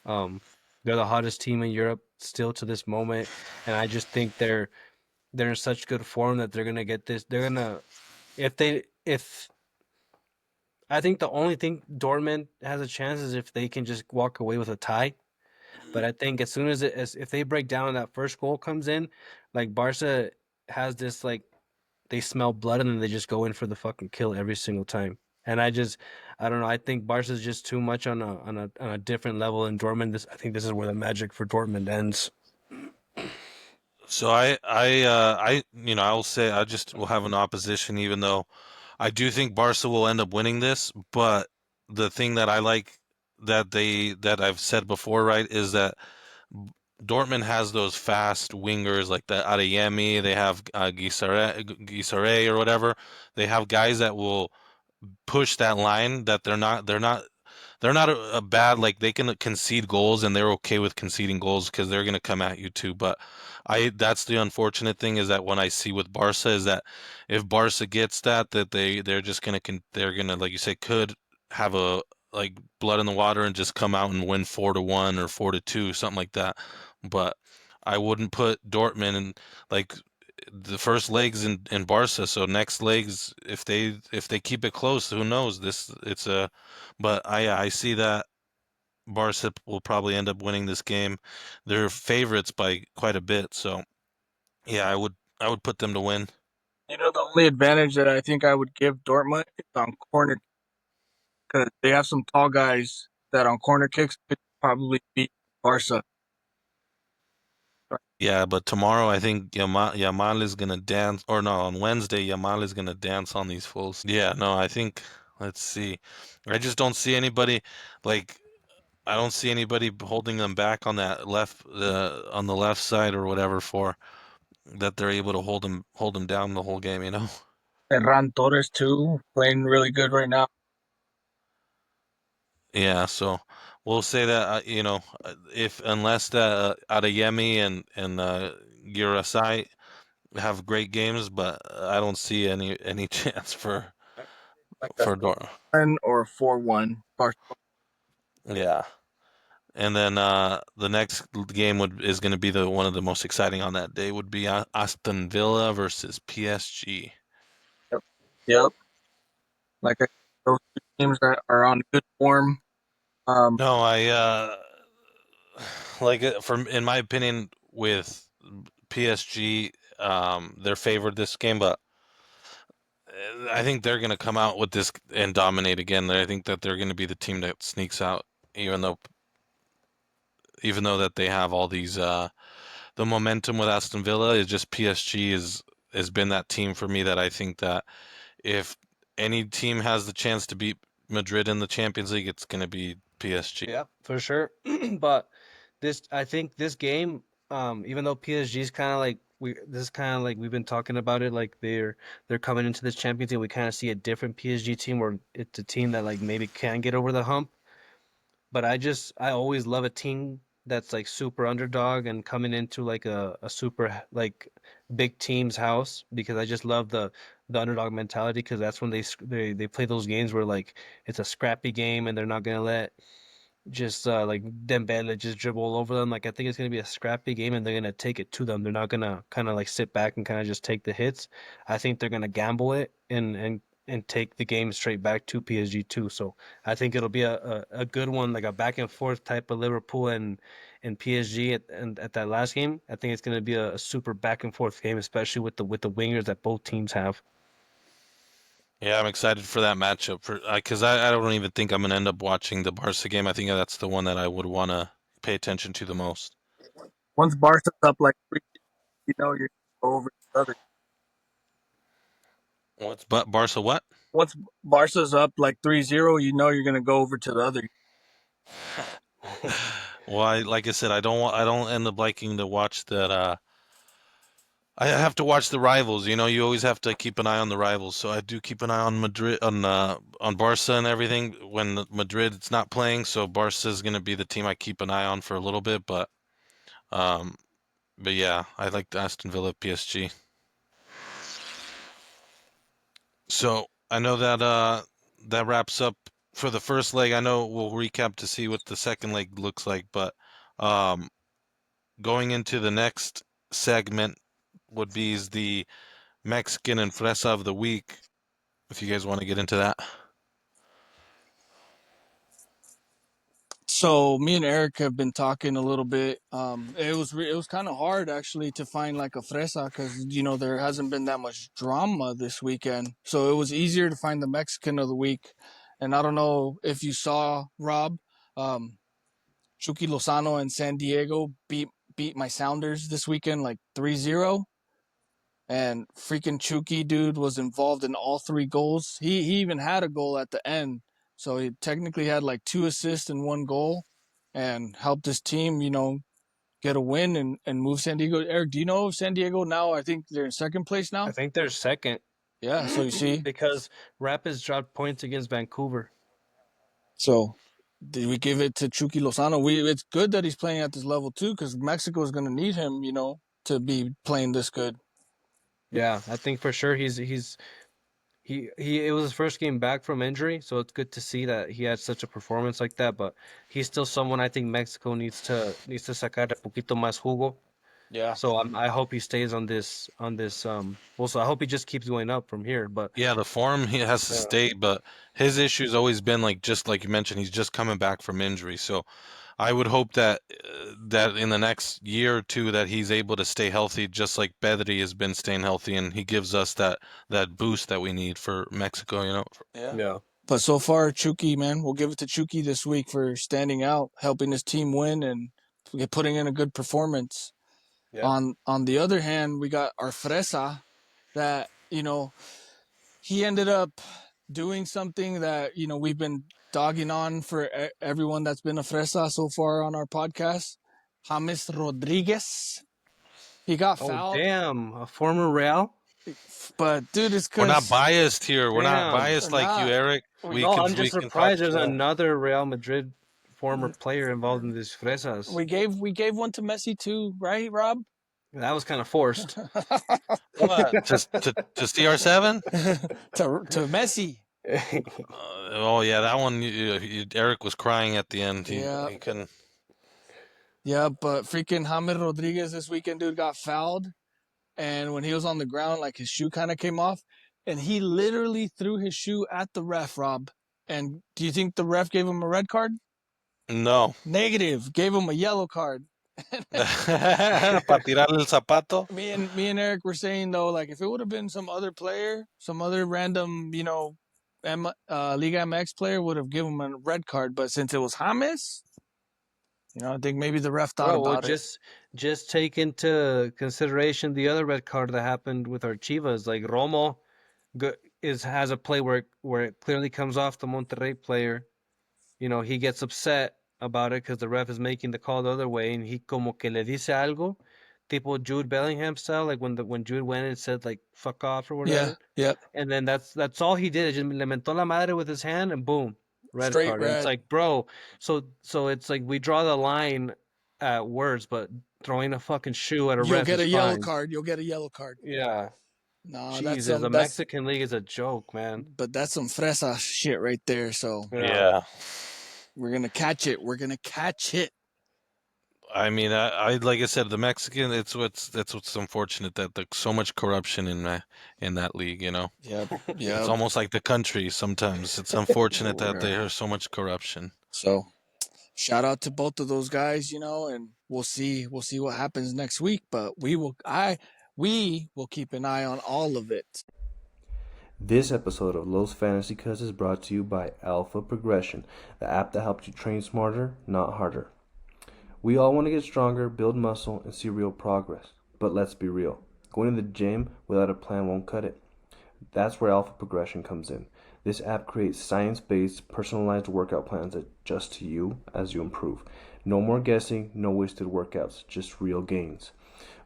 Um, they're the hottest team in Europe still to this moment, and I just think they're in such good form that they're gonna get this. They're gonna if I think the only thing Dortmund has a chance is if they can just walk away with a tie. But I think as soon as if they break down and that first goal comes in, like Barca has this like they smell blood and then they just go in for the fucking kill every single time. And I don't know. I think Barca's just too much on a different level in Dortmund. I think this is where the magic for Dortmund ends. So I will say I just will have an opposition, even though I do think Barca will end up winning this. But the thing that I like that I've said before, right, is that Dortmund has those fast wingers like the Adeyemi. They have Gisare or whatever. They have guys that will push that line. That they're not a bad, like they can concede goals and they're okay with conceding goals because they're gonna come at you too. But I that's the unfortunate thing is that when I see with Barca is that if Barca gets that they're just they're gonna, like you say, could have a like blood in the water and just come out and win 4-1 or 4-2, something like that. But I wouldn't put Dortmund in like the first legs in Barca. So next legs, if they keep it close, who knows? This it's a, but I see that Barca will probably end up winning this game. They're favorites by quite a bit. So yeah, I would put them to win. The only advantage that I think I would give Dortmund is on corner because they have some tall guys that on corner kicks could probably beat Barca. Yeah, but tomorrow I think Yamal is gonna dance, or no, on Wednesday Yamal is gonna dance on these fools. Yeah, no, I think let's see. I just don't see anybody like I don't see anybody holding them back on that on the left side or whatever for that they're able to hold them down the whole game, you know? Ferran Torres too, playing really good right now. Yeah, so we'll say that if unless the Adeyemi and Girasai have great games, but I don't see any chance for Like a for Dor. 10 or 4-1 Barcelona. Yeah. And then the next game is going to be the one of the most exciting on that day would be Aston Villa versus PSG. Yep. Yep. Like those two teams that are on good form. Um, No, I like from in my opinion with PSG, they're favored this game, but I think they're going to come out with this and dominate again. I think that they're going to be the team that sneaks out, even though that they have all these the momentum with Aston Villa. Is just PSG has been that team for me that I think that if any team has the chance to beat Madrid in the Champions League, it's going to be PSG. Yeah, for sure. But I think this game, even though PSG is kind of like this is kind of like we've been talking about it, like they're coming into this Champions League. We kind of see a different PSG team where it's a team that like maybe can get over the hump. But I always love a team that's like super underdog and coming into like a super like big team's house because I just love the underdog mentality because that's when they play those games where like it's a scrappy game and they're not gonna let just like Dembele just dribble all over them. Like I think it's gonna be a scrappy game, and they're gonna take it to them. They're not gonna kind of like sit back and kind of just take the hits. I think they're gonna gamble it and take the game straight back to PSG too. So I think it'll be a good one, like a back and forth type of Liverpool and PSG at that last game. I think it's gonna be a super back and forth game, especially with the wingers that both teams have. Yeah, I'm excited for that matchup for because I don't even think I'm going to end up watching the Barca game. I think that's the one that I would want to pay attention to the most. once Barca's up like 3, you're over the other. What's but Barca what? Once Barca's up like 3-0, you're gonna go over to the other. Well, like I said, I don't end up liking to watch that. I have to watch the rivals. You always have to keep an eye on the rivals. So I do keep an eye on Madrid, on Barca and everything. When Madrid it's not playing, so Barca is going to be the team I keep an eye on for a little bit. Um, but yeah, I like the Aston Villa PSG. So I know that that wraps up for the first leg. I know we'll recap to see what the second leg looks like, but um, going into the next segment would be is the Mexican and Fresa of the week. If you guys want to get into that. So me and Eric have been talking a little bit. It was kind of hard actually to find like a fresa because there hasn't been that much drama this weekend. So it was easier to find the Mexican of the week. And I don't know if you saw Rob, um, Chucky Lozano and San Diego beat my Sounders this weekend like 3-0. And freaking Chucky dude was involved in all three goals. He even had a goal at the end, so he technically had like 2 assists and 1 goal, and helped his team, get a win and move San Diego. Eric, do you know San Diego now? I think they're in second place I now. think they're second Yeah, so you see, because Rapids dropped points against Vancouver. so did we give it to Chucky Lozano? It's good that he's playing at this level too, because Mexico is going to need him, to be playing this good. Yeah, I think for sure he it was his first game back from injury, so it's good to see that he had such a performance like that. But he's still someone I think Mexico needs to sacar a poquito más jugo. Yeah. So I hope he stays on this Also, I hope he just keeps going up from here. But Yeah, the form he has to yeah, stay, but his issue's always been like just like you mentioned, he's just coming back from injury. So I would hope that in the next year or two that he's able to stay healthy, just like Pedri has been staying healthy, and he gives us that boost that we need for Mexico. Yeah. yeah, But so far, Chucky, man, we'll give it to Chucky this week for standing out, helping his team win, and putting in a good performance. yeah. On the other hand, we got our Fresa that, he ended up doing something that, we've been dogging on for everyone that's been a Fresa so far on our podcast. James Rodriguez. He got Oh fouled, damn, a former Real. but dude, it's We're not because biased here. We're not Damn. biased like you, not. Eric. No, I'm We just can talk. surprised there's Yeah. another Real Madrid former player involved in these fresas. We gave one to Messi too, right, Rob? That was kind of forced. What? Just to CR7? to Messi. Oh yeah, that one. Eric was crying at the end. Yeah. He couldn't. Yeah, but freaking James Rodriguez this weekend, dude, got fouled, and when he was on the ground, like his shoe kind of came off, and he literally threw his shoe at the ref, Rob. And do you think the ref gave him a red card? No. Negative, gave him a yellow card. Para tirarle el zapato. Me and Eric were saying though, like if it would have been some other player, some other random, Liga MX player would have given him a red card, but since it was James, I think maybe the ref thought Bro, well, about it. just take into consideration the other red card that happened with our Chivas. Like Romo has a play where it clearly comes off the Monterrey player. He gets upset about it because the ref is making the call the other way, and he como que le dice algo, tipo Jude Bellingham style, like when Jude went and said like fuck off or whatever. Yeah. And then that's all he did. Just le mentó la madre with his hand, and boom, red Straight card. And it's red. like, bro, so it's like we draw the line at words, but throwing a fucking shoe at a You'll ref get is a yellow fine. card. You'll get a yellow card. Yeah. No, Jesus, the Mexican league is a joke, man. but that's some fresa shit right there. So Yeah. we're gonna catch it. We're gonna catch it. I mean, I like I said, the Mexican. That's what's unfortunate that there's so much corruption in that league. Yep. It's Yep. almost like the country. Sometimes it's unfortunate that there's so much corruption. So shout out to both of those guys, and we'll see what happens next week. But we will keep an eye on all of it. This episode of Los Fantasy Cuz is brought to you by Alpha Progression, the app that helps you train smarter, not harder. We all want to get stronger, build muscle, and see real progress. But let's be real. Going to the gym without a plan won't cut it. That's where Alpha Progression comes in. This app creates science-based, personalized workout plans that adjust to you as you improve. No more guessing, no wasted workouts, just real gains.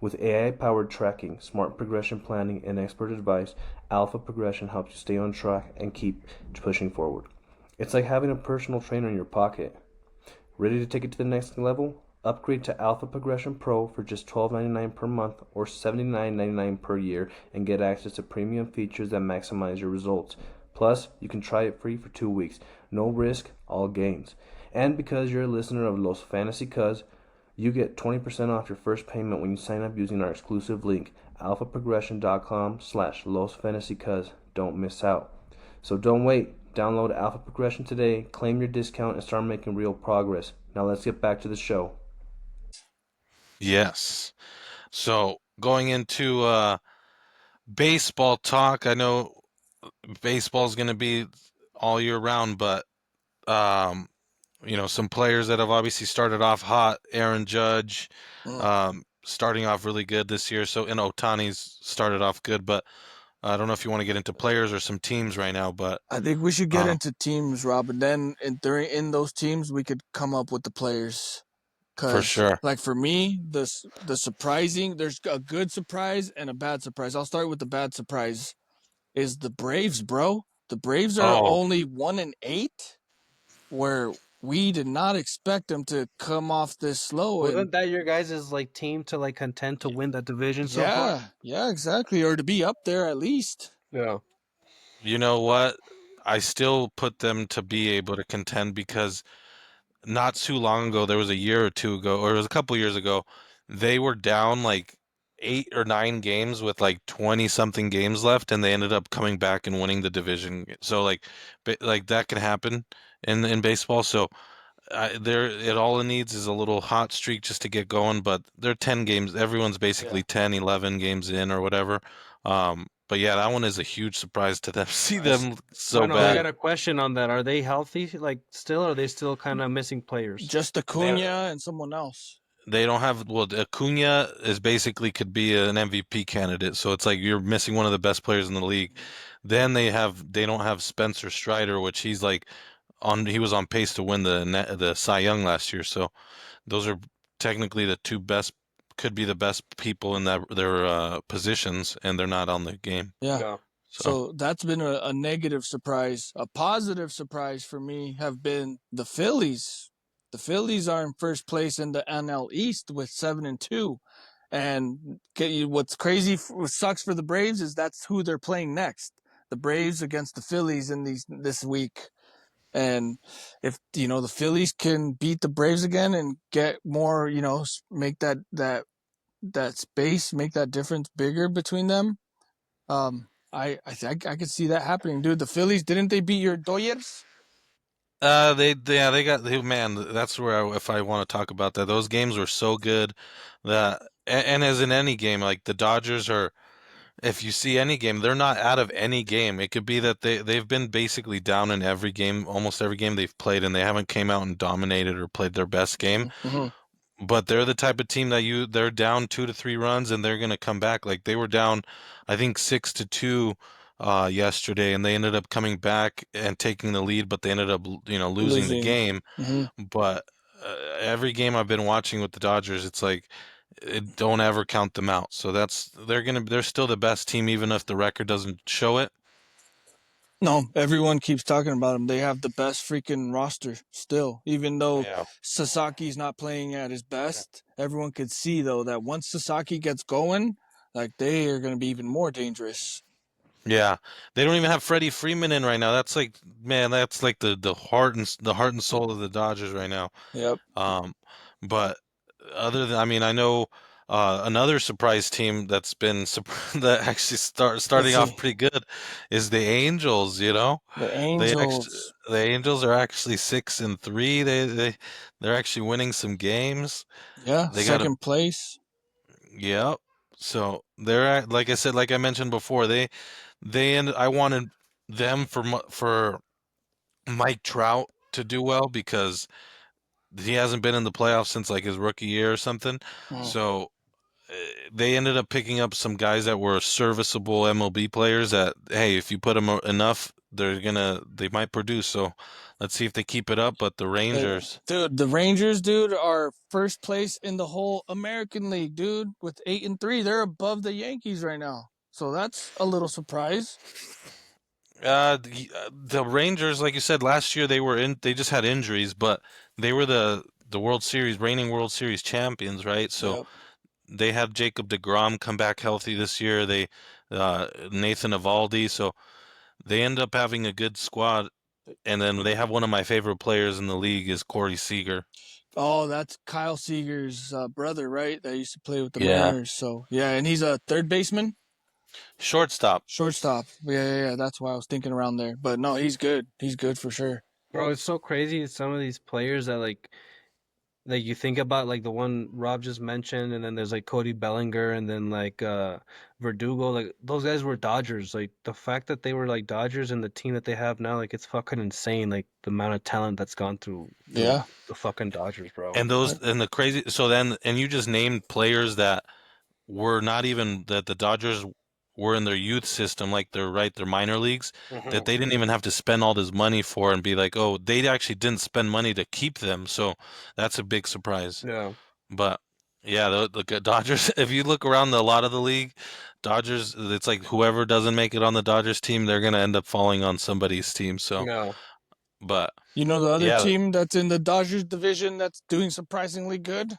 With AI-powered tracking, smart progression planning, and expert advice, Alpha Progression helps you stay on track and keep pushing forward. It's like having a personal trainer in your pocket. Ready to take it to the next level? Upgrade to Alpha Progression Pro for just $12.99 per month or $79.99 per year and get access to premium features that maximize your results. Plus, you can try it free for 2 weeks. No risk, all gains. And because you're a listener of Los Fantasy Cuz, you get 20% off your first payment when you sign up using our exclusive link, alphaprogression.com/losfantasycuz. Don't miss out. So don't wait. Download Alpha Progression today, claim your discount, and start making real progress. Now let's get back to the show. Yes. So going into baseball talk, I know baseball is going to be all year round, but um, some players that have obviously started off hot. Aaron Judge, Mm. starting off really good this year. So, Otani's started off good, but I don't know if you want to get into players or some teams right now, but I think we should get uh, into teams, Rob, and then in those teams we could come up with the players. for Cause sure. like for me, the surprising, there's a good surprise and a bad surprise. I'll start with the bad surprise. Is the Braves, bro? The Braves are Oh, only 1-8, where we did not expect them to come off this slow. And Wasn't that your guys' like team to like contend to win that division so far? yeah, exactly, or to be up there at least. Yeah. you know what? I still put them to be able to contend because not too long ago, there was a year or two ago, or it was a couple years ago, they were down like 8 or 9 games with like 20 something games left, and they ended up coming back and winning the division. So like that can happen in baseball. So all it needs is a little hot streak just to get going. But they're 10 games. Everyone's Yeah. basically 10, 11 games in or whatever. But yeah, that one is a huge surprise to them. See them so Bueno, I bad. got a question on that. Are they healthy like still, or are they still kind of missing players? Just They Acuna and someone else. They don't have, well, Acuna is basically could be an MVP candidate. So it's like you're missing one of the best players in the league. Then they don't have Spencer Strider, which he was on pace to win the Cy Young last year. So those are technically the two best, could be the best people in their positions, and they're not on the game. Yeah. Yeah. So So that's been a negative surprise. A positive surprise for me have been the Phillies. The Phillies are in first place in the NL East with 7-2. And what's crazy, what sucks for the Braves is that's who they're playing next. The Braves against the Phillies in this week. And if the Phillies can beat the Braves again and get more, make that space, make that difference bigger between them, I could see that happening, dude. The Phillies, didn't they beat your Dodgers? they got man. That's where if I want to talk about that, those games were so good that, and as in any game, like the Dodgers are. If you see any game, they're not out of any game. It could be that they've been basically down in every game, almost every game they've played, and they haven't came out and dominated or played their best game. Mm-hmm. But they're the type of team that they're down 2 to 3 runs and they're gonna come back. Like they were down, I think 6-2 yesterday, and they ended up coming back and taking the lead, but they ended up losing the Losing. game. Mm-hmm. But every game I've been watching with the Dodgers, it's like don't ever count them out. So they're still the best team even if the record doesn't show it. No, everyone keeps talking about them. They have the best freaking roster still, even though Yeah. Sasaki's not playing at his best. Everyone could see though that once Sasaki gets going, like they are going to be even more dangerous. Yeah. They don't even have Freddie Freeman in right now. That's like, man, that's like the heart and soul of the Dodgers right now. Yep. But I mean, I know another surprise team that's been that actually Let's starting off see. pretty good is the Angels. The The Angels. Angels are actually 6-3. They're actually winning some games. Yeah, They got a second place. Yep. So like I said, like I mentioned before, I wanted them for Mike Trout to do well because he hasn't been in the playoffs since like his rookie year or something. Mm. So they ended up picking up some guys that were serviceable MLB players that, hey, if you put them enough, they might produce. So let's see if they keep it up. But the Rangers, Dude, the Rangers, dude, are first place in the whole American League, dude, with 8-3. They're above the Yankees right now, so that's a little surprise. the Rangers, like you said, last year they just had injuries, but they were the reigning World Series champions, right? So Yep. they had Jacob deGrom come back healthy this year. Nathan Eovaldi, so they end up having a good squad. And then they have one of my favorite players in the league is Corey Seager. Oh, that's Kyle Seager's brother, right? That used to play with the Yeah. Mariners. So yeah, and he's a third baseman. Shortstop. Shortstop. Yeah. That's why I was thinking around there. But no, he's good. He's good for sure. Bro, it's so crazy. Some of these players that like you think about like the one Rob just mentioned, and then there's like Cody Bellinger, and then like Verdugo. Like those guys were Dodgers. Like the fact that they were like Dodgers and the team that they have now, like it's fucking insane. Like the amount of talent that's gone through Yeah. the fucking Dodgers, bro. And the crazy, so then, and you just named players that were not even that the Dodgers were in their youth system, like their minor leagues, that they didn't even have to spend all this money for and be like, oh, they actually didn't spend money to keep them. So that's a big surprise. Yeah. But yeah, the Dodgers, if you look around a lot of the league, Dodgers, it's like whoever doesn't make it on the Dodgers team, they're gonna end up falling on somebody's team. So, No. but You know the other yeah, team that's in the Dodgers division that's doing surprisingly good?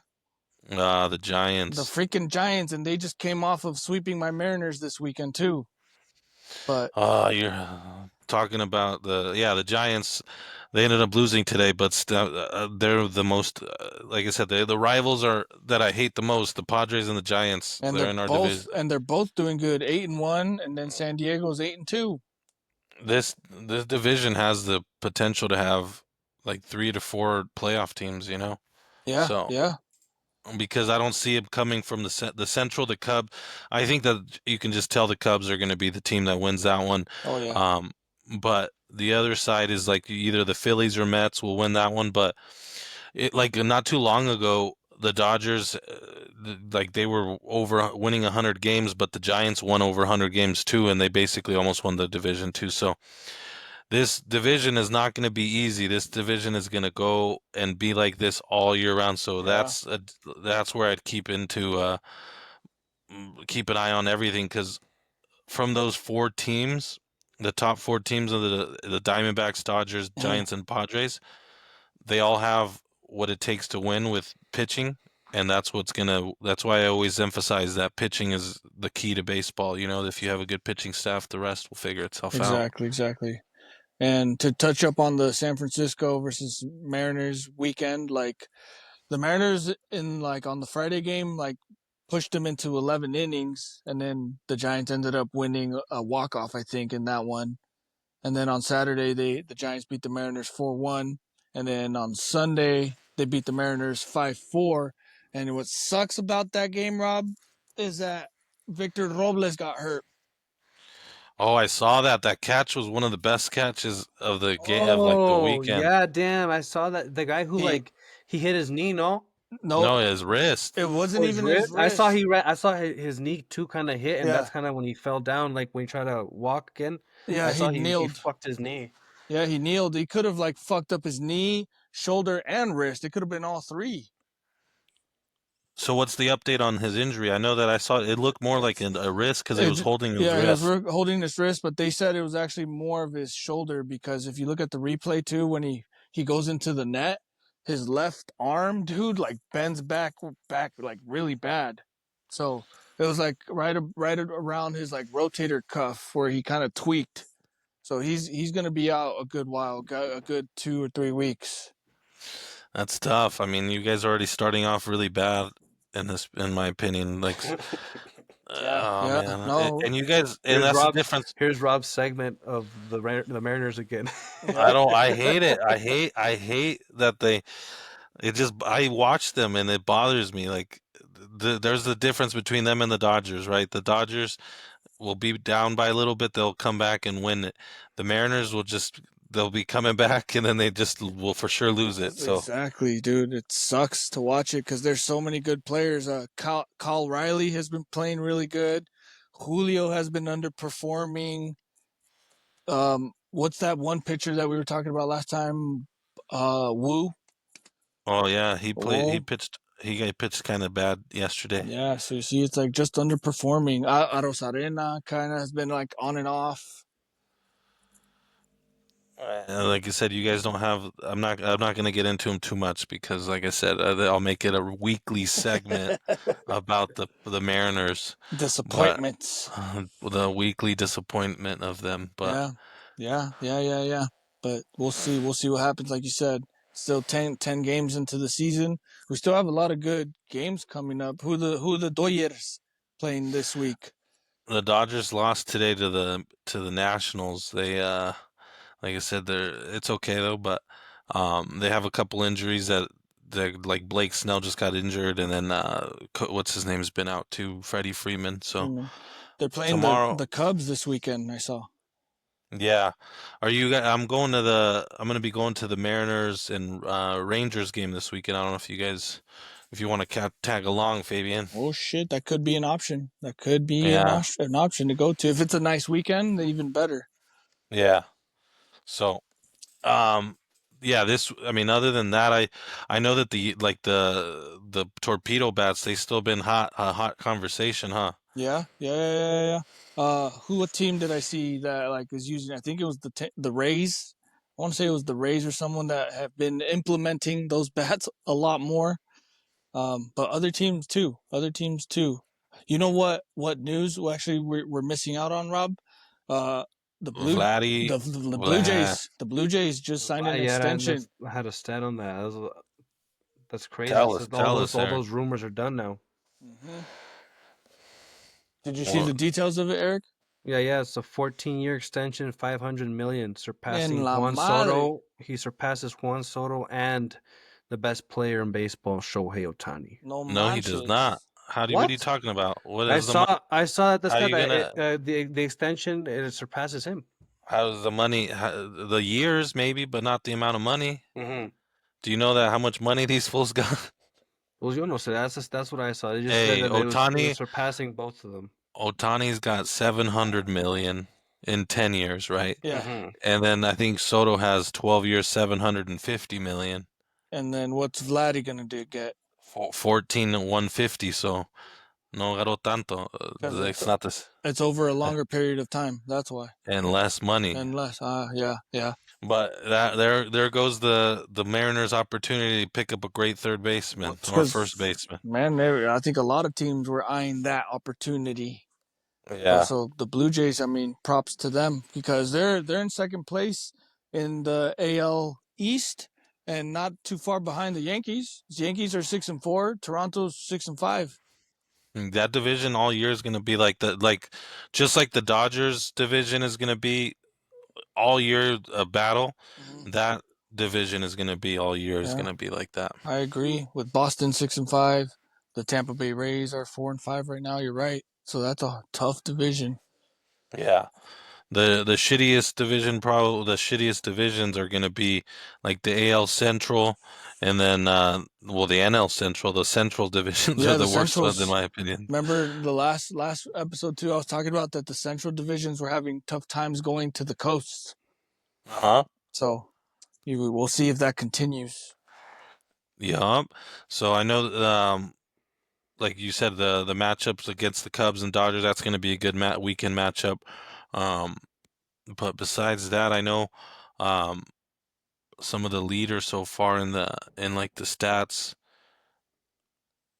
the The Giants. freaking Giants, and they just came off of sweeping my Mariners this weekend too. But You're talking about the Giants. They ended up losing today, but they're the most, like I said, the rivals are that I hate the most. The Padres and the Giants. and They're in our division. they're both doing good, 8-1, and then San Diego's 8-2. This division has the potential to have like 3 to 4 playoff teams. Yeah, So yeah. because I don't see it coming from the Central, the Cub. I think that you can just tell the Cubs are going to be the team that wins that one. Oh yeah. But the other side is like either the Phillies or Mets will win that one. But it like not too long ago, the Dodgers, like they were over winning 100 games, but the Giants won over 100 games too, and they basically almost won the division too. So this division is not going to be easy. This division is going to go and be like this all year round. So Yeah. that's where I'd keep an eye on everything because from those 4 teams, the top 4 teams of the Diamondbacks, Dodgers, Giants, and Padres, they all have what it takes to win with pitching, and that's why I always emphasize that pitching is the key to baseball. If you have a good pitching staff, the rest will figure itself out. Exactly. And to touch up on the San Francisco versus Mariners weekend, like the Mariners in like on the Friday game, like pushed them into 11 innings, and then the Giants ended up winning a walk off, I think, in that one. And then on Saturday, the Giants beat the Mariners 4-1, and then on Sunday they beat the Mariners 5-4. And what sucks about that game, Rob, is that Victor Robles got hurt. Oh, I saw that. That catch was one of the best catches of the game of like the Oh, weekend. yeah, damn. I saw that. The guy who He- he hit his knee, no? No, No, his wrist. it wasn't Oh, even his wrist. I saw his knee too kind of hit, and Yeah. that's kind of when he fell down, like when he tried to walk again. Yeah, I he saw he kneeled. fucked his knee. Yeah, he kneeled. He could have like fucked up his knee, shoulder, and wrist. It could have been all three. So what's the update on his injury? I know that I saw it looked more like a wrist because it was holding his Yeah, he wrist. was holding his wrist, but they said it was actually more of his shoulder because if you look at the replay too, when he goes into the net, his left arm, dude, like bends back like really bad. So it was like right around his like rotator cuff where he kind of tweaked. So he's gonna be out a good while, a good 2 or 3 weeks. That's tough. I mean, you guys are already starting off really bad in my opinion. Like, oh Yeah, man, no. and you guys, and that's the difference. Here's Rob's segment of the Mariners again. I hate it. I hate that I watch them and it bothers me. Like, there's the difference between them and the Dodgers, right? The Dodgers will be down by a little bit, they'll come back and win it. The Mariners they'll be coming back and then they just will for sure lose it. So Exactly, dude. It sucks to watch it because there's so many good players. Kyle Riley has been playing really good. Julio has been underperforming. What's that one pitcher that we were talking about last time? Wu. oh yeah, he Oh. pitched kind of bad yesterday. Yeah, so you see, it's like just underperforming. Arosarena kind of has been like on and off. Like I said, you guys don't have. I'm not going to get into them too much because, like I said, I'll make it a weekly segment about the Mariners, Disappointments. the weekly disappointment of them. But Yeah. But we'll see. We'll see what happens. Like you said, still 10 games into the season. We still have a lot of good games coming up. Who the Dodgers playing this week? The Dodgers lost today to the Nationals. They like I said, it's okay though, but they have a couple injuries that like Blake Snell just got injured, and then what's his name's been out too, Freddie Freeman. So Freeman. They're playing tomorrow, the Cubs this weekend. I saw. yeah. Are you guys? I'm gonna be going to the Mariners and Rangers game this weekend. I don't know if you guys, if you want to tag along, Fabian. Oh shit, that could be an option. That could be Yeah, an option to go to. If it's a nice weekend, even better. yeah. So, um, yeah. I mean, other than that, I know that the torpedo bats, they still been a hot conversation, huh? Yeah. What team did I see that like is using? I think it was the Rays. I want to say it was the Rays or someone that have been implementing those bats a lot more. But other teams too. Other teams too. You know what? What news? Actually, we're missing out on, Rob. Uh, the blue Vladdy, the Blue Vlad, Jays. The Blue Jays just signed an Yeah, extension. I had a stat on that. That's crazy. tell So us, tell us, all Eric. those rumors are done now. Mm-hmm. Did you see Well, the details of it, Eric? Yeah. It's a 14-year extension, 500 million, En surpassing la Juan madre. Soto. He surpasses Juan Soto and the best player in baseball, Shohei Ohtani. No no, he does not. manches. What are you What? talking about? What is the money? I saw that this How guy you that gonna? the extension it surpasses him. How's the money? The years maybe, but not the amount of money. Mm-hmm. Do you know that how much money these fools got? Well, you know, so that's what I saw. They just said Hey, that it was surpassing both of them. Otani's got 700 million in 10 years, right? Yeah. Mm-hmm. And then I think Soto has 12 years, 750 million. And then what's Vladdy gonna get? 14 and 150, so no garo tanto. Because It's not this, it's over a longer period of time. That's why. and less money. And less. Yeah. But there goes the Mariners' opportunity to pick up a great third baseman or first Because baseman. man, I think a lot of teams were eyeing that opportunity. Yeah. So the Blue Jays, I mean, props to them because they're in second place in the AL East and not too far behind the Yankees. The Yankees are 6-4. Toronto's 6-5. That division all year is going to be just like the Dodgers division is going to be all year a battle. Mm-hmm. That division is going to be all year is Yeah, going to be like that. I agree. With Boston 6-5, the Tampa Bay Rays are 4-5 right now. You're right. So that's a tough division. Yeah. The shittiest division, probably the shittiest divisions are going to be like the AL Central, and then the NL Central. The Central divisions are Yeah, the the worst ones in Centrals. my opinion. Remember the last episode too? I was talking about that the Central divisions were having tough times going to the coasts. Uh-huh. So we'll see if that continues. Yup. So I know like you said, the matchups against the Cubs and Dodgers, that's going to be a good weekend matchup. Um, but besides that, I know um, some of the leaders so far in like the stats.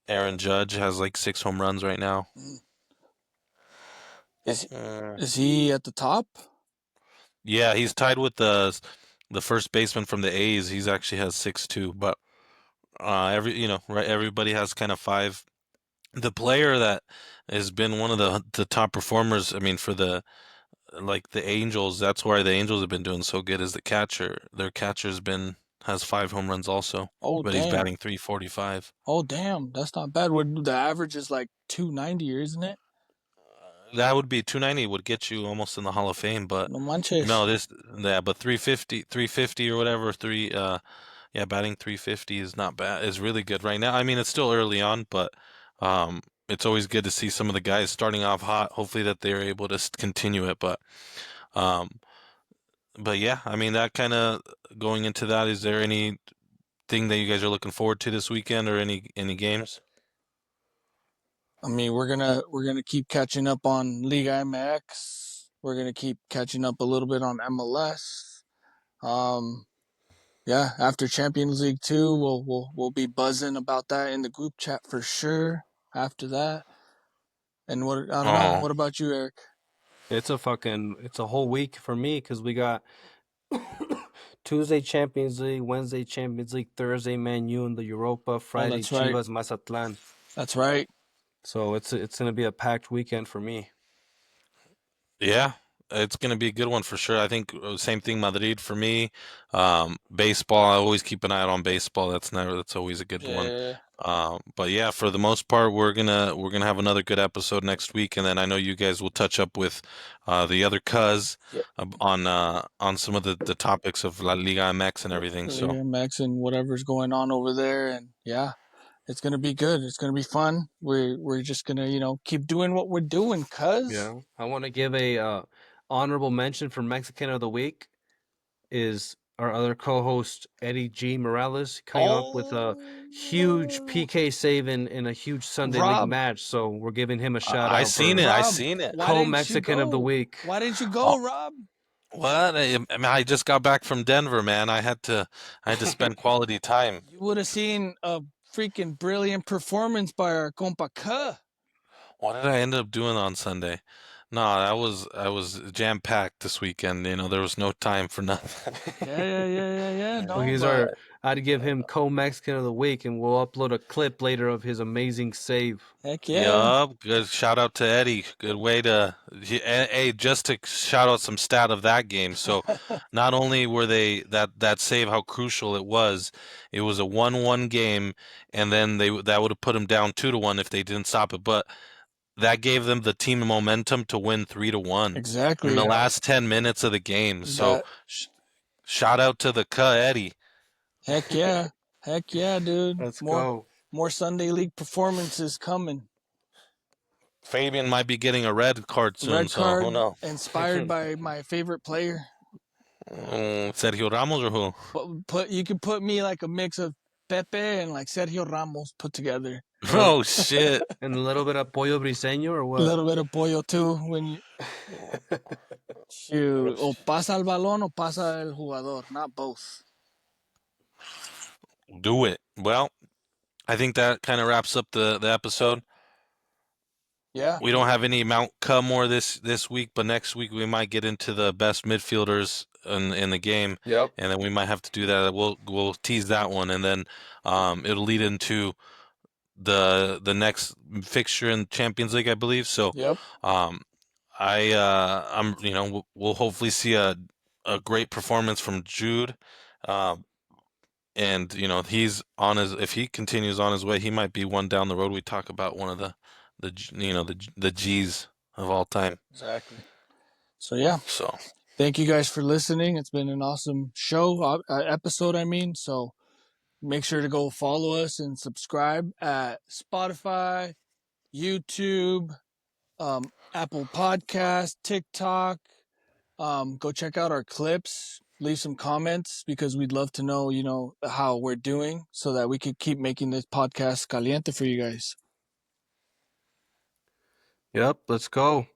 Aaron Judge has like 6 home runs right now. Is Uh, is he at the top? yeah, he's tied with the first baseman from the A's. He's actually has 6 too. But right, everybody has kind of 5. The player that has been one of the top performers, I mean, for the Angels, that's why the Angels have been doing so good is the catcher. Their catcher's been has 5 home runs also, Oh but he's damn! batting 345. Oh damn! That's not bad. What the average is like 290, isn't it? That would be 290 would get you almost in the Hall of Fame, but No manches. no, but 350 or whatever, yeah, batting 350 is not bad. Is really good right now. I mean, it's still early on, but it's always good to see some of the guys starting off hot. Hopefully that they're able to continue it, um, but yeah, I mean that kind of going into that. Is there anything that you guys are looking forward to this weekend or any games? I mean, we're gonna keep catching up on Liga MX. We're gonna keep catching up a little bit on MLS. Um, yeah, after Champions League 2, we'll be buzzing about that in the group chat for sure. After that, and what I don't know. Oh, What about you, Eric? It's a whole week for me because we got Tuesday Champions League, Wednesday Champions League, Thursday Man U in the Europa, Oh, Friday that's right. Chivas Mazatlan. That's right. So it's gonna be a packed weekend for me. Yeah, it's going to be a good one for sure. I think same thing Madrid for me. Baseball, I always keep an eye out on baseball. That's always a good one. Yeah. But yeah, for the most part, we're gonna have another good episode next week, and then I know you guys will touch up with the other cuz Yep. on some of the topics of La Liga MX and everything. So Liga Max and whatever's going on over there, and yeah, it's gonna be good. It's gonna be fun. We're just gonna keep doing what we're doing, cuz. Yeah, I want to give a honorable mention for Mexican of the Week is our other co-host Eddie G. Morales came up with a huge Oh, PK save in a huge Sunday League Rob, match. So we're giving him a shout I out seen for it. I Rob, seen it. why didn't you co-Mexican of the go? Week. Why didn't you Oh, go, Rob? what? I mean, I just got back from Denver, man. I had to spend quality time. You would have seen a freaking brilliant performance by our compa K. What did I end up doing on Sunday? No, I was jam packed this weekend. There was no time for nothing. Yeah. So No, he's but our. I'd give him co-Mexican of the Week, and we'll upload a clip later of his amazing save. heck yeah. Yup, good shout out to Eddie. Good way to, hey, just to shout out some stat of that game. So, not only were they that save how crucial it was a 1-1 game, and then that would have put them down 2-1 if they didn't stop it. But that gave them the team momentum to win 3-1 in the Exactly. last 10 minutes of the game. So, That shout out to the Eddie. heck yeah. Heck yeah, dude. Let's More go. more Sunday league performances coming. Fabian might be getting a red card soon, Red so who card knows? inspired by my favorite player. Sergio Ramos or who? But you could put me like a mix of Pepe and like Sergio Ramos put together. Oh shit! And a little bit of pollo briseño or A what? little bit of pollo too when you shoot. O pasa el balón o pasa el jugador, not both. Do it. Well, I think that kind of wraps up the episode. Yeah. We don't have any Mount Cumore this week, but next week we might get into the best midfielders in the game, Yep. and then we might have to do that. We'll tease that one, and then it'll lead into the next fixture in Champions League, I believe. So, Yep. I'm we'll hopefully see a great performance from Jude. And he's on his if he continues on his way, he might be one down the road. We talk about one of the G's of all time. Exactly. So yeah, So thank you guys for listening. It's been an awesome show episode. I mean, so make sure to go follow us and subscribe at Spotify, YouTube, Apple Podcast, TikTok. Go check out our clips. Leave some comments because we'd love to know, how we're doing so that we could keep making this podcast caliente for you guys. Yep. Let's go.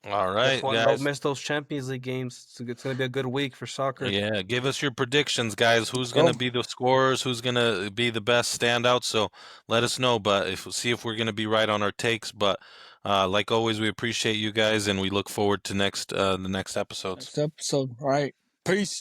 all right, Don't guys. miss those Champions League games. It's gonna be a good week for soccer. Yeah, give us your predictions, guys. Who's Go. gonna be the scorers? Who's gonna be the best standout? So let us know. But see if we're gonna be right on our takes. But like always, we appreciate you guys, and we look forward to the next episodes. Next episode. All right. Peace.